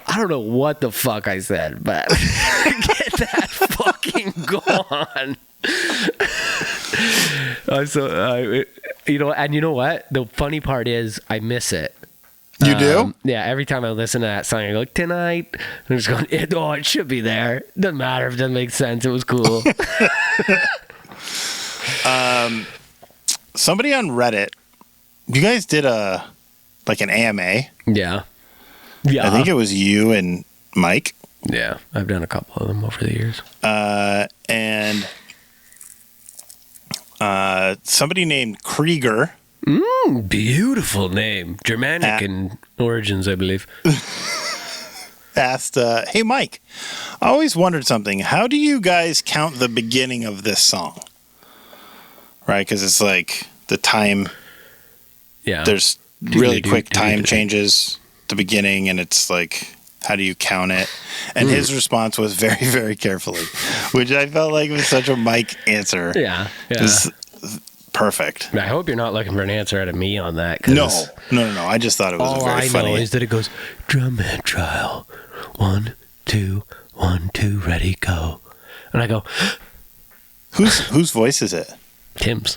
[SPEAKER 1] I don't know what the fuck I said, but get that fucking gone. And you know what? The funny part is I miss it.
[SPEAKER 2] You do?
[SPEAKER 1] Yeah, every time I listen to that song, I go, tonight. I'm just going, it should be there. Doesn't matter if it doesn't make sense. It was cool.
[SPEAKER 2] Somebody on Reddit, you guys did an AMA.
[SPEAKER 1] Yeah.
[SPEAKER 2] I think it was you and Mike.
[SPEAKER 1] Yeah, I've done a couple of them over the years.
[SPEAKER 2] And somebody named Krieger.
[SPEAKER 1] Beautiful name. Germanic in origins, I believe.
[SPEAKER 2] Asked, hey, Mike, I always wondered something. How do you guys count the beginning of this song? Right? Because it's like the time. Yeah. There's really quick time changes at the beginning, and it's like, how do you count it? And his response was very, very carefully, which I felt like was such a Mike answer.
[SPEAKER 1] Yeah.
[SPEAKER 2] Perfect.
[SPEAKER 1] I hope you're not looking for an answer out of me on that.
[SPEAKER 2] No. I just thought it was very funny.
[SPEAKER 1] All I know is that it goes, Drumhead Trial. 1, 2, 1, 2, ready, go. And I go,
[SPEAKER 2] whose voice is it?
[SPEAKER 1] Tim's.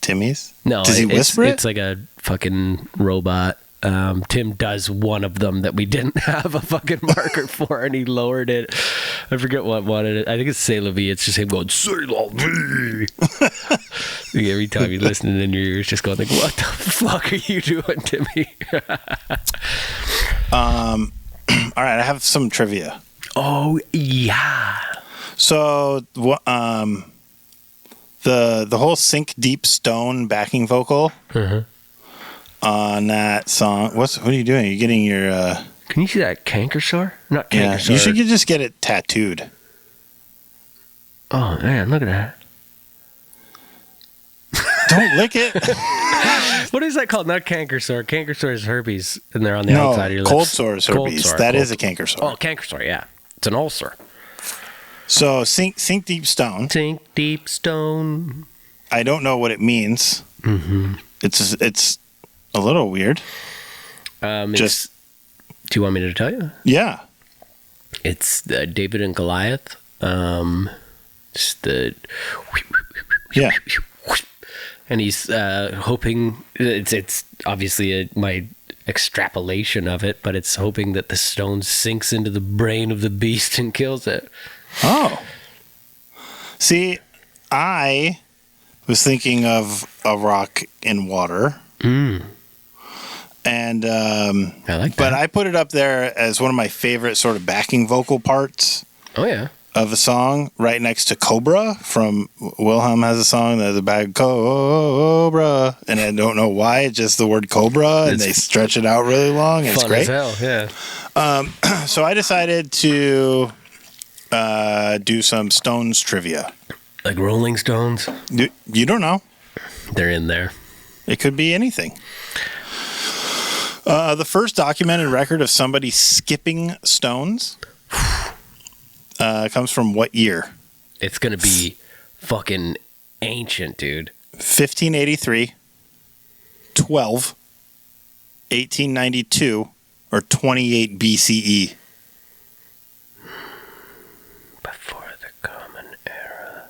[SPEAKER 2] Timmy's?
[SPEAKER 1] No.
[SPEAKER 2] Does he whisper it?
[SPEAKER 1] It's like a fucking robot. Tim does one of them that we didn't have a fucking marker for, and he lowered it. I forget what one it is. I think it's C'est la vie. It's just him going, C'est la vie. Like every time you listen in your ears, just going like, what the fuck are you doing to me?
[SPEAKER 2] All right, I have some trivia.
[SPEAKER 1] Oh, yeah.
[SPEAKER 2] So, the whole Sink Deep Stone backing vocal on that song. What are you doing? You're getting your...
[SPEAKER 1] Can you see that canker sore? Not canker sore.
[SPEAKER 2] You should just get it tattooed.
[SPEAKER 1] Oh, man, look at that.
[SPEAKER 2] Don't lick it.
[SPEAKER 1] What is that called? Not canker sore. Canker sore is herpes, and they're on the outside of your lips.
[SPEAKER 2] Cold sore is herpes. That is a canker sore.
[SPEAKER 1] Oh, canker sore, yeah. It's an ulcer.
[SPEAKER 2] So, Sink Deep Stone.
[SPEAKER 1] Sink Deep Stone.
[SPEAKER 2] I don't know what it means. It's a little weird.
[SPEAKER 1] Do you want me to tell you?
[SPEAKER 2] Yeah.
[SPEAKER 1] It's David and Goliath.
[SPEAKER 2] Yeah.
[SPEAKER 1] And he's hoping, it's obviously my extrapolation of it, but it's hoping that the stone sinks into the brain of the beast and kills it.
[SPEAKER 2] Oh. See, I was thinking of a rock in water. And
[SPEAKER 1] I like that.
[SPEAKER 2] but I put it up there as one of my favorite sort of backing vocal parts.
[SPEAKER 1] Oh yeah.
[SPEAKER 2] Of a song, right next to Cobra from Wilhelm has a song that's about Cobra, and I don't know why, it's just the word Cobra, and they stretch it out really long. It's great.
[SPEAKER 1] Fun as hell, yeah.
[SPEAKER 2] So I decided to do some Stones trivia.
[SPEAKER 1] Like Rolling Stones?
[SPEAKER 2] You don't know.
[SPEAKER 1] They're in there.
[SPEAKER 2] It could be anything. The first documented record of somebody skipping Stones comes from what year?
[SPEAKER 1] It's going to be fucking ancient, dude.
[SPEAKER 2] 1583, 12, 1892, or 28 BCE.
[SPEAKER 1] Before the Common Era.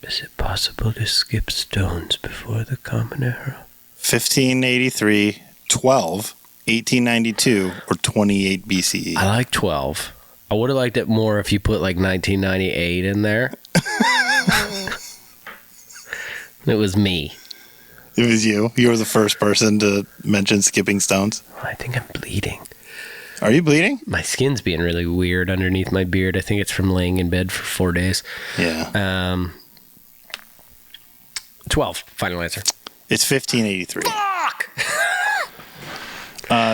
[SPEAKER 1] Is it possible to skip Stones before the Common Era?
[SPEAKER 2] 1583, 12, 1892, or 28 BCE.
[SPEAKER 1] I like 12. I would have liked it more if you put like 1998 in there. It was me.
[SPEAKER 2] It was you. You were the first person to mention skipping Stones.
[SPEAKER 1] I think I'm bleeding.
[SPEAKER 2] Are you bleeding?
[SPEAKER 1] My skin's being really weird underneath my beard. I think it's from laying in bed for 4 days.
[SPEAKER 2] Yeah.
[SPEAKER 1] 12. Final answer.
[SPEAKER 2] It's 1583.
[SPEAKER 1] Fuck!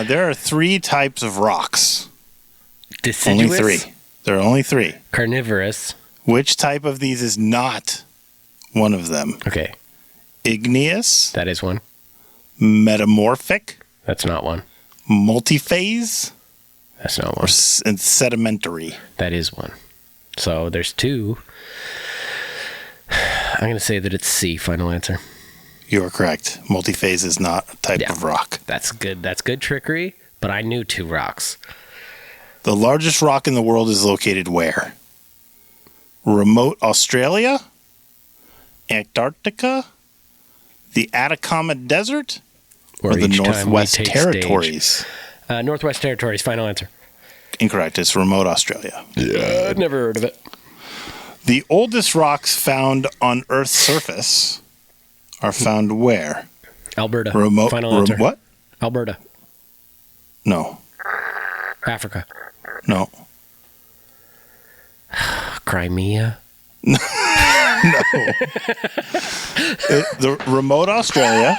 [SPEAKER 2] There are 3 types of rocks.
[SPEAKER 1] Deciduous?
[SPEAKER 2] Only 3. There are only 3.
[SPEAKER 1] Carnivorous.
[SPEAKER 2] Which type of these is not one of them?
[SPEAKER 1] Okay.
[SPEAKER 2] Igneous,
[SPEAKER 1] That is one.
[SPEAKER 2] metamorphic,
[SPEAKER 1] That's not one.
[SPEAKER 2] multiphase,
[SPEAKER 1] That's not
[SPEAKER 2] or
[SPEAKER 1] one.
[SPEAKER 2] and sedimentary.
[SPEAKER 1] That is one. So there's 2. I'm going to say that it's C. Final answer.
[SPEAKER 2] You are correct. Multiphase is not a type of rock.
[SPEAKER 1] That's good. That's good trickery, but I knew 2 rocks.
[SPEAKER 2] The largest rock in the world is located where? Remote Australia, Antarctica, the Atacama Desert, or the
[SPEAKER 1] each time we
[SPEAKER 2] Northwest
[SPEAKER 1] take
[SPEAKER 2] Territories?
[SPEAKER 1] Northwest Territories. Final answer.
[SPEAKER 2] Incorrect. It's remote Australia.
[SPEAKER 1] Yeah, I'd never heard of it.
[SPEAKER 2] The oldest rocks found on Earth's surface are found where?
[SPEAKER 1] Alberta.
[SPEAKER 2] Remote.
[SPEAKER 1] Final answer.
[SPEAKER 2] What?
[SPEAKER 1] Alberta.
[SPEAKER 2] No.
[SPEAKER 1] Africa.
[SPEAKER 2] No.
[SPEAKER 1] Crimea.
[SPEAKER 2] The remote Australia,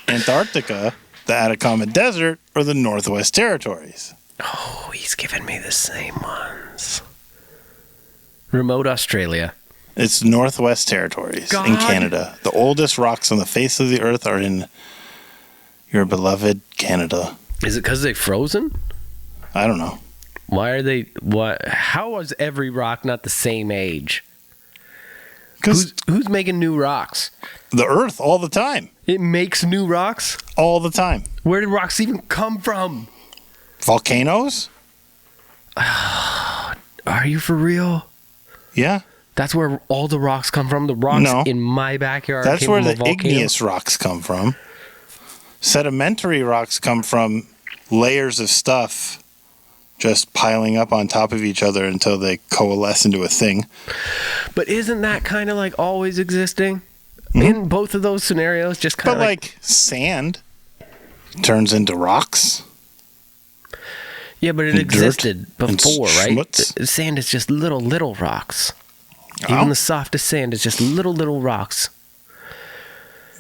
[SPEAKER 2] Antarctica, the Atacama Desert, or the Northwest Territories?
[SPEAKER 1] Oh, he's giving me the same ones. Remote Australia.
[SPEAKER 2] It's Northwest Territories in Canada. The oldest rocks on the face of the earth are in your beloved Canada.
[SPEAKER 1] Is it because they're frozen?
[SPEAKER 2] I don't know.
[SPEAKER 1] Why are they? What? How is every rock not the same age? Who's making new rocks?
[SPEAKER 2] The earth all the time.
[SPEAKER 1] It makes new rocks?
[SPEAKER 2] All the time.
[SPEAKER 1] Where did rocks even come from?
[SPEAKER 2] Volcanoes?
[SPEAKER 1] Are you for real?
[SPEAKER 2] Yeah.
[SPEAKER 1] That's where all the rocks come from? The rocks in my backyard
[SPEAKER 2] That's
[SPEAKER 1] came
[SPEAKER 2] where
[SPEAKER 1] from
[SPEAKER 2] the
[SPEAKER 1] a volcano?
[SPEAKER 2] igneous rocks come from. Sedimentary rocks come from layers of stuff just piling up on top of each other until they coalesce into a thing.
[SPEAKER 1] But isn't that kind of like always existing? In both of those scenarios, just kind of
[SPEAKER 2] like sand turns into rocks.
[SPEAKER 1] Yeah, but it existed before, right?
[SPEAKER 2] Schmutz.
[SPEAKER 1] Sand is just little rocks. Even the softest sand is just little rocks.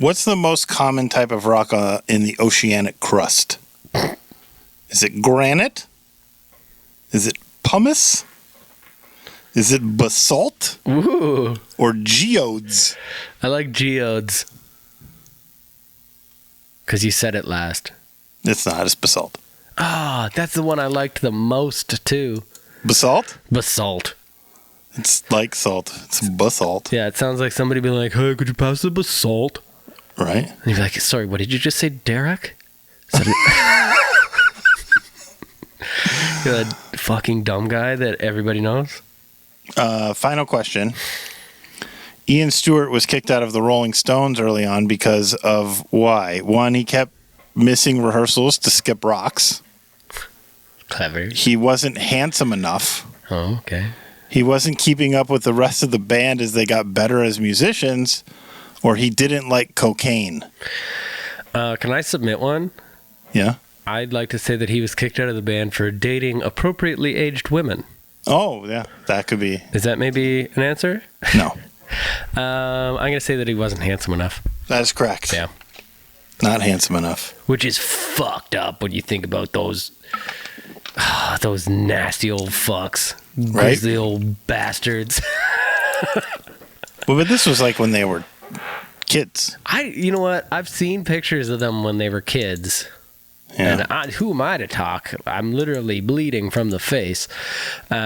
[SPEAKER 2] What's the most common type of rock in the oceanic crust? Is it granite? Is it pumice? Is it basalt?
[SPEAKER 1] Ooh.
[SPEAKER 2] Or geodes?
[SPEAKER 1] I like geodes. Because you said it last.
[SPEAKER 2] It's not. It's basalt.
[SPEAKER 1] Ah, that's the one I liked the most, too.
[SPEAKER 2] Basalt?
[SPEAKER 1] Basalt.
[SPEAKER 2] It's like salt. It's basalt.
[SPEAKER 1] Yeah, it sounds like somebody being like, hey, could you pass the basalt?
[SPEAKER 2] Right.
[SPEAKER 1] And you're like, sorry, what did you just say, Derek? You're that fucking dumb guy that everybody knows?
[SPEAKER 2] Final question. Ian Stewart was kicked out of the Rolling Stones early on because of why? One, he kept missing rehearsals to skip rocks.
[SPEAKER 1] Clever.
[SPEAKER 2] He wasn't handsome enough.
[SPEAKER 1] Oh, okay.
[SPEAKER 2] He wasn't keeping up with the rest of the band as they got better as musicians, or he didn't like cocaine.
[SPEAKER 1] Can I submit one?
[SPEAKER 2] Yeah.
[SPEAKER 1] I'd like to say that he was kicked out of the band for dating appropriately aged women.
[SPEAKER 2] Oh, yeah. That could be.
[SPEAKER 1] Is that maybe an answer?
[SPEAKER 2] No.
[SPEAKER 1] I'm going to say that he wasn't handsome enough.
[SPEAKER 2] That is correct.
[SPEAKER 1] Yeah.
[SPEAKER 2] Not handsome enough.
[SPEAKER 1] Which is fucked up when you think about those nasty old fucks.
[SPEAKER 2] Right?
[SPEAKER 1] Grizzly old bastards.
[SPEAKER 2] Well, but this was like when they were kids.
[SPEAKER 1] You know what? I've seen pictures of them when they were kids.
[SPEAKER 2] Yeah.
[SPEAKER 1] And who am I to talk? I'm literally bleeding from the face. Fuck.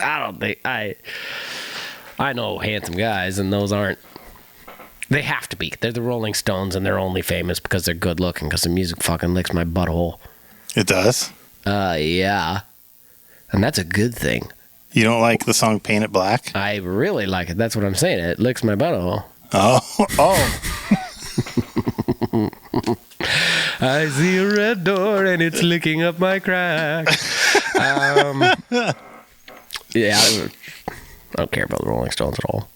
[SPEAKER 1] I don't think I know handsome guys, and those aren't. They have to be. They're the Rolling Stones, and they're only famous because they're good looking. Because the music fucking licks my butthole.
[SPEAKER 2] It does?
[SPEAKER 1] Yeah, and that's a good thing.
[SPEAKER 2] You don't like the song Paint It Black?
[SPEAKER 1] I really like it. That's what I'm saying. It licks my butthole.
[SPEAKER 2] Oh.
[SPEAKER 1] I see a red door and it's licking up my crack. Yeah, I don't care about the Rolling Stones at all.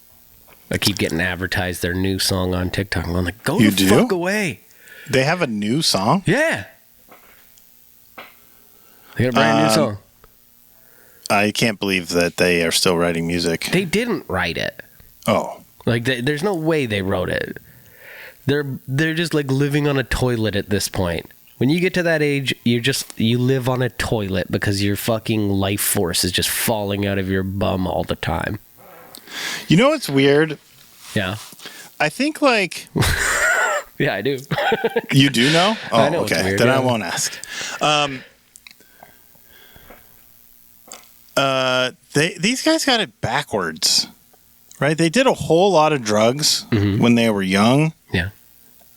[SPEAKER 1] I keep getting advertised their new song on TikTok. I'm like, go the fuck away.
[SPEAKER 2] They have a new song?
[SPEAKER 1] Yeah. They got a brand new song.
[SPEAKER 2] I can't believe that they are still writing music.
[SPEAKER 1] They didn't write it.
[SPEAKER 2] Oh.
[SPEAKER 1] Like, there's no way they wrote it. They're just like living on a toilet at this point. When you get to that age, you live on a toilet because your fucking life force is just falling out of your bum all the time.
[SPEAKER 2] You know what's weird?
[SPEAKER 1] Yeah.
[SPEAKER 2] I think like...
[SPEAKER 1] Yeah, I do.
[SPEAKER 2] You do know? Oh,
[SPEAKER 1] I know
[SPEAKER 2] okay.
[SPEAKER 1] weird,
[SPEAKER 2] Then
[SPEAKER 1] yeah.
[SPEAKER 2] I won't ask. These guys got it backwards, right? They did a whole lot of drugs when they were young.
[SPEAKER 1] Yeah.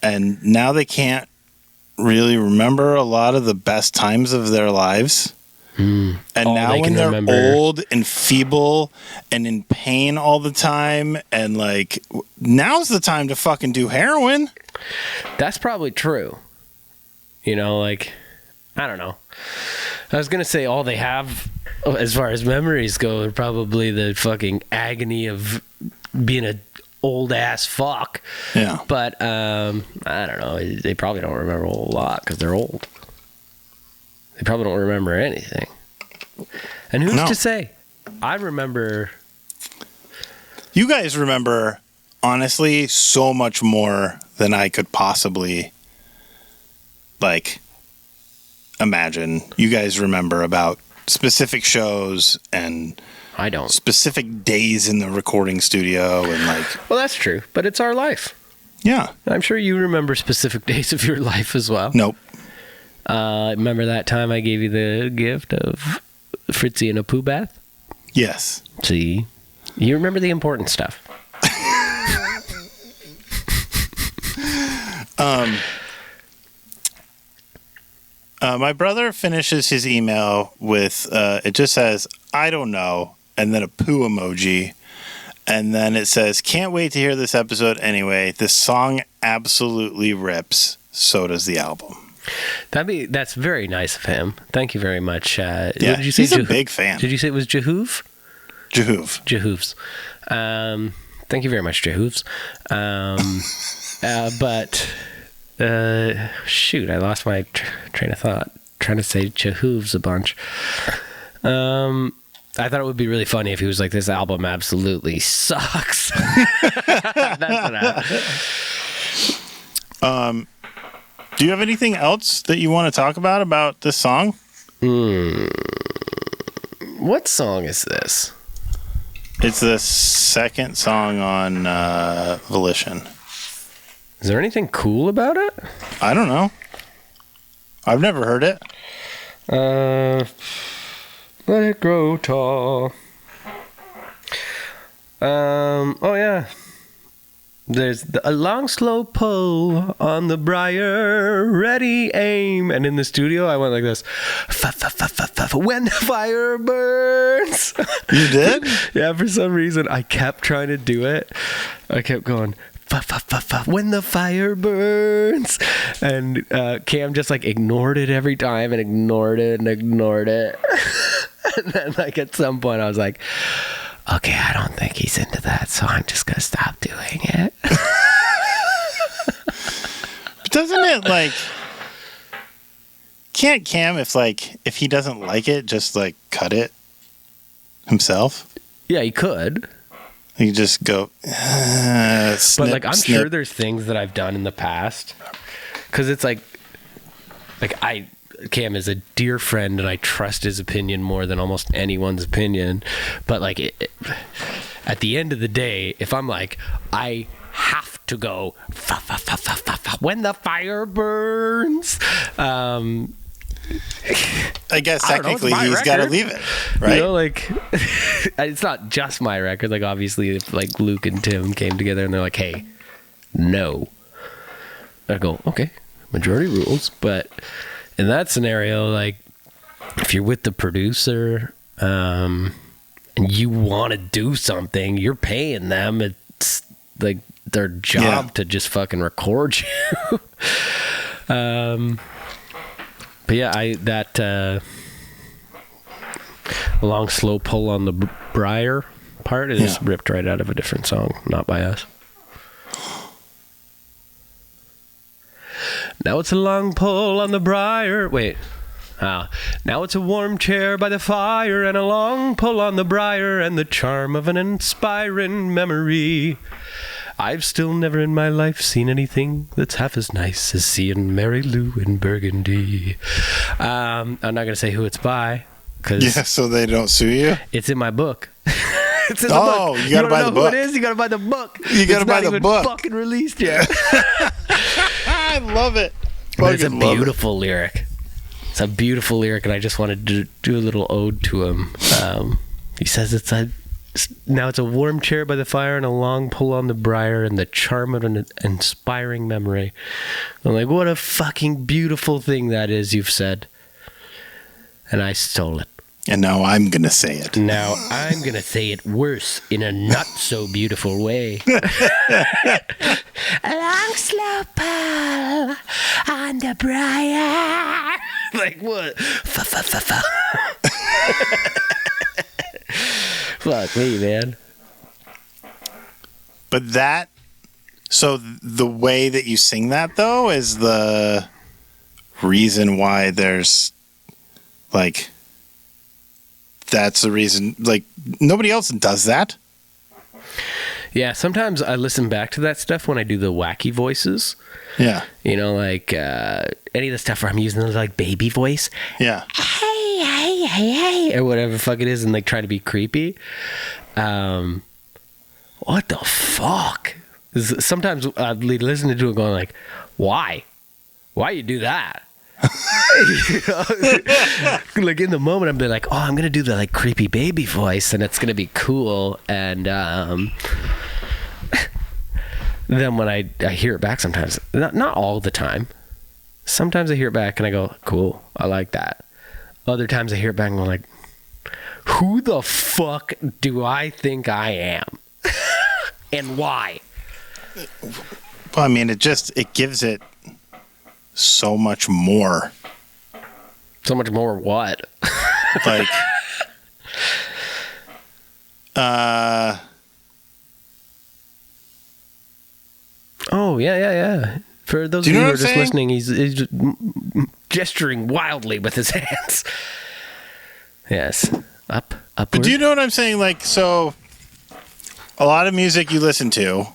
[SPEAKER 2] And now they can't really remember a lot of the best times of their lives. And now when they're old and feeble and in pain all the time, and like, now's the time to fucking do heroin.
[SPEAKER 1] That's probably true. You know, like, I don't know. I was going to say all they have as far as memories go are probably the fucking agony of being a old ass fuck.
[SPEAKER 2] Yeah.
[SPEAKER 1] But I don't know. They probably don't remember a whole lot because they're old. They probably don't remember anything. And who's to say? I remember.
[SPEAKER 2] You guys remember, honestly, so much more than I could possibly, like, imagine. You guys remember about specific shows and
[SPEAKER 1] I don't.
[SPEAKER 2] specific days in the recording studio and like.
[SPEAKER 1] Well, that's true, but it's our life.
[SPEAKER 2] Yeah.
[SPEAKER 1] I'm sure you remember specific days of your life as well.
[SPEAKER 2] Nope.
[SPEAKER 1] Remember that time I gave you the gift of Fritzy in a poo bath?
[SPEAKER 2] Yes.
[SPEAKER 1] See? You remember the important stuff.
[SPEAKER 2] My brother finishes his email with, it just says, I don't know, and then a poo emoji. And then it says, can't wait to hear this episode anyway. This song absolutely rips. So does the album.
[SPEAKER 1] That's very nice of him. Thank you very much.
[SPEAKER 2] Yeah,
[SPEAKER 1] what did you say,
[SPEAKER 2] he's a big fan.
[SPEAKER 1] Did you say it was Jahoov?
[SPEAKER 2] Jahoov.
[SPEAKER 1] Jahoovs. Thank you very much, Jahoovs. Shoot, I lost my train of thought. Trying to say Jahooves a bunch. I thought it would be really funny if he was like, this album absolutely sucks. That's what
[SPEAKER 2] Do you have anything else that you want to talk about this song?
[SPEAKER 1] What song is this?
[SPEAKER 2] It's the second song on Volition.
[SPEAKER 1] Is there anything cool about it?
[SPEAKER 2] I don't know. I've never heard it.
[SPEAKER 1] Let it grow tall. Oh yeah. There's a long slow pull on the briar, ready aim, and in the studio I went like this. When the fire burns.
[SPEAKER 2] You did?
[SPEAKER 1] Yeah, for some reason I kept trying to do it. I kept going. When the fire burns, and Cam just like ignored it every time and ignored it. And then like at some point I was like, okay, I don't think he's into that, so I'm just gonna stop doing it.
[SPEAKER 2] Doesn't it like? Can't Cam if he doesn't like it, just like cut it himself?
[SPEAKER 1] Yeah, he could.
[SPEAKER 2] He just go. Snip,
[SPEAKER 1] But like, I'm
[SPEAKER 2] snip.
[SPEAKER 1] sure there's things that I've done in the past, because it's like Cam is a dear friend, and I trust his opinion more than almost anyone's opinion. But like, at the end of the day, if I'm like, I have to go when the fire burns,
[SPEAKER 2] I guess
[SPEAKER 1] I don't know, it's
[SPEAKER 2] technically
[SPEAKER 1] my
[SPEAKER 2] he's got to
[SPEAKER 1] record.
[SPEAKER 2] leave it, right?
[SPEAKER 1] You know, like, it's not just my record. Like, obviously, if like Luke and Tim came together and they're like, "Hey, no," I go, "Okay, majority rules." But in that scenario, like, if you're with the producer, and you want to do something, you're paying them. It's like their job to just fucking record you. But yeah, that long slow pull on the briar part is ripped right out of a different song, not by us. Now it's a long pull on the briar. Wait. Now it's a warm chair by the fire and a long pull on the briar and the charm of an inspiring memory. I've still never in my life seen anything that's half as nice as seeing Mary Lou in Burgundy. I'm not going to say who it's by, because
[SPEAKER 2] so they don't sue you.
[SPEAKER 1] it's in my book. It's in the book.
[SPEAKER 2] You got to buy the book.
[SPEAKER 1] Who it is? You got to buy the book.
[SPEAKER 2] You got to buy the book.
[SPEAKER 1] It's not even fucking released yet.
[SPEAKER 2] I love it.
[SPEAKER 1] But it's a
[SPEAKER 2] Fucking love
[SPEAKER 1] beautiful lyric. It's a beautiful lyric, and I just wanted to do a little ode to him. He says now it's a warm chair by the fire and a long pull on the briar and the charm of an inspiring memory. I'm like, what a fucking beautiful thing that is you've said. And I stole it.
[SPEAKER 2] And now I'm going to say it.
[SPEAKER 1] Now I'm going to say it worse in a not so beautiful way. A long slow pull on the briar. Like what? Fuck me, man.
[SPEAKER 2] But so the way that you sing that, though, is the reason why there's, like, that's the reason, like, nobody else does that.
[SPEAKER 1] Yeah, sometimes I listen back to that stuff when I do the wacky voices.
[SPEAKER 2] Yeah.
[SPEAKER 1] You know, like, any of the stuff where I'm using those, like, baby voice.
[SPEAKER 2] Yeah.
[SPEAKER 1] Hey, or whatever the fuck it is, and like try to be creepy. What the fuck? Sometimes I'd listen to it going like, why you do that? You know? Like in the moment I'm like, oh, I'm gonna do the like creepy baby voice and it's gonna be cool, and then when I hear it back sometimes, not all the time, sometimes I hear it back and I go, cool, I like that. Other times I hear it back and I'm like, who the fuck do I think I am? And why?
[SPEAKER 2] Well, I mean, it gives it so much more.
[SPEAKER 1] So much more what?
[SPEAKER 2] Like,
[SPEAKER 1] Oh, yeah. For those
[SPEAKER 2] Do
[SPEAKER 1] of
[SPEAKER 2] you
[SPEAKER 1] you
[SPEAKER 2] know
[SPEAKER 1] who are
[SPEAKER 2] what I'm
[SPEAKER 1] just
[SPEAKER 2] saying?
[SPEAKER 1] listening, he's gesturing wildly with his hands. Yes. Upward.
[SPEAKER 2] but do you know what I'm saying? Like, so a lot of music you listen to,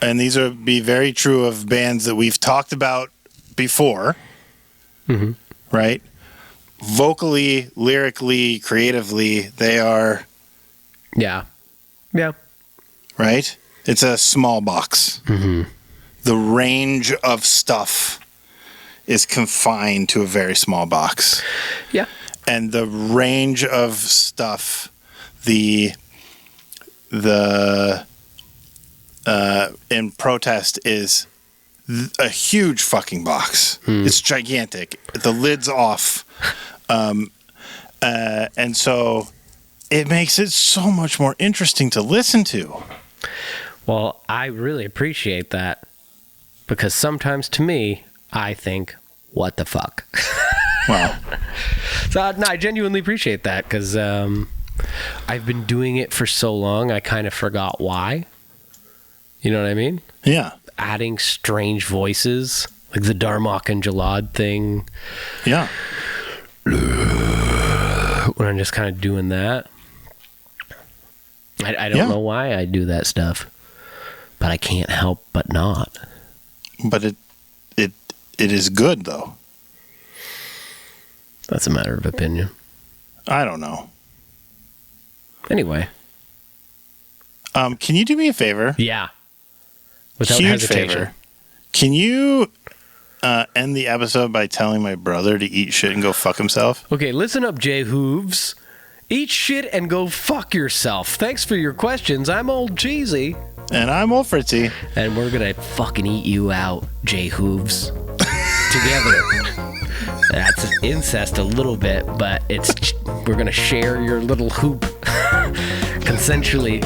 [SPEAKER 2] and these would be very true of bands that we've talked about before, right? Vocally, lyrically, creatively, they are,
[SPEAKER 1] Yeah.
[SPEAKER 2] right? It's a small box. The range of stuff is confined to a very small box.
[SPEAKER 1] Yeah.
[SPEAKER 2] And the range of stuff, in protest is a huge fucking box. It's gigantic. The lid's off. And so it makes it so much more interesting to listen to.
[SPEAKER 1] Well, I really appreciate that, because sometimes to me, I think, what the fuck?
[SPEAKER 2] Wow.
[SPEAKER 1] So, no, I genuinely appreciate that, because I've been doing it for so long, I kind of forgot why. You know what I mean?
[SPEAKER 2] Yeah.
[SPEAKER 1] Adding strange voices Like the Darmok and Jalad thing.
[SPEAKER 2] Yeah.
[SPEAKER 1] When I'm just kind of doing that. I don't know why I do that stuff. But I can't help but not.
[SPEAKER 2] But it is good, though.
[SPEAKER 1] That's a matter of opinion.
[SPEAKER 2] I don't know.
[SPEAKER 1] Anyway.
[SPEAKER 2] Can you do me a favor?
[SPEAKER 1] Yeah. Without
[SPEAKER 2] Huge
[SPEAKER 1] hesitation.
[SPEAKER 2] favor. Can you end the episode by telling my brother to eat shit and go fuck himself?
[SPEAKER 1] Okay, listen up, Jahooves. Eat shit and go fuck yourself. Thanks for your questions. I'm Old Cheesy.
[SPEAKER 2] And I'm olFritzy.
[SPEAKER 1] And we're going to fucking eat you out, Jahooves. Together. That's incest a little bit, but we're going to share your little hoop consensually.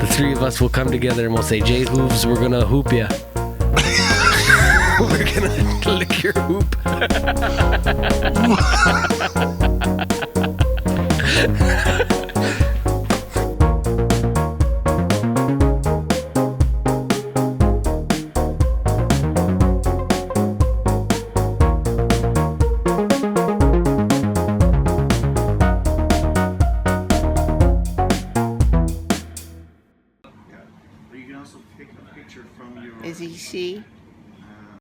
[SPEAKER 1] The three of us will come together and we'll say, Jahooves, we're going to hoop ya. We're going to lick your hoop.
[SPEAKER 3] Is he she?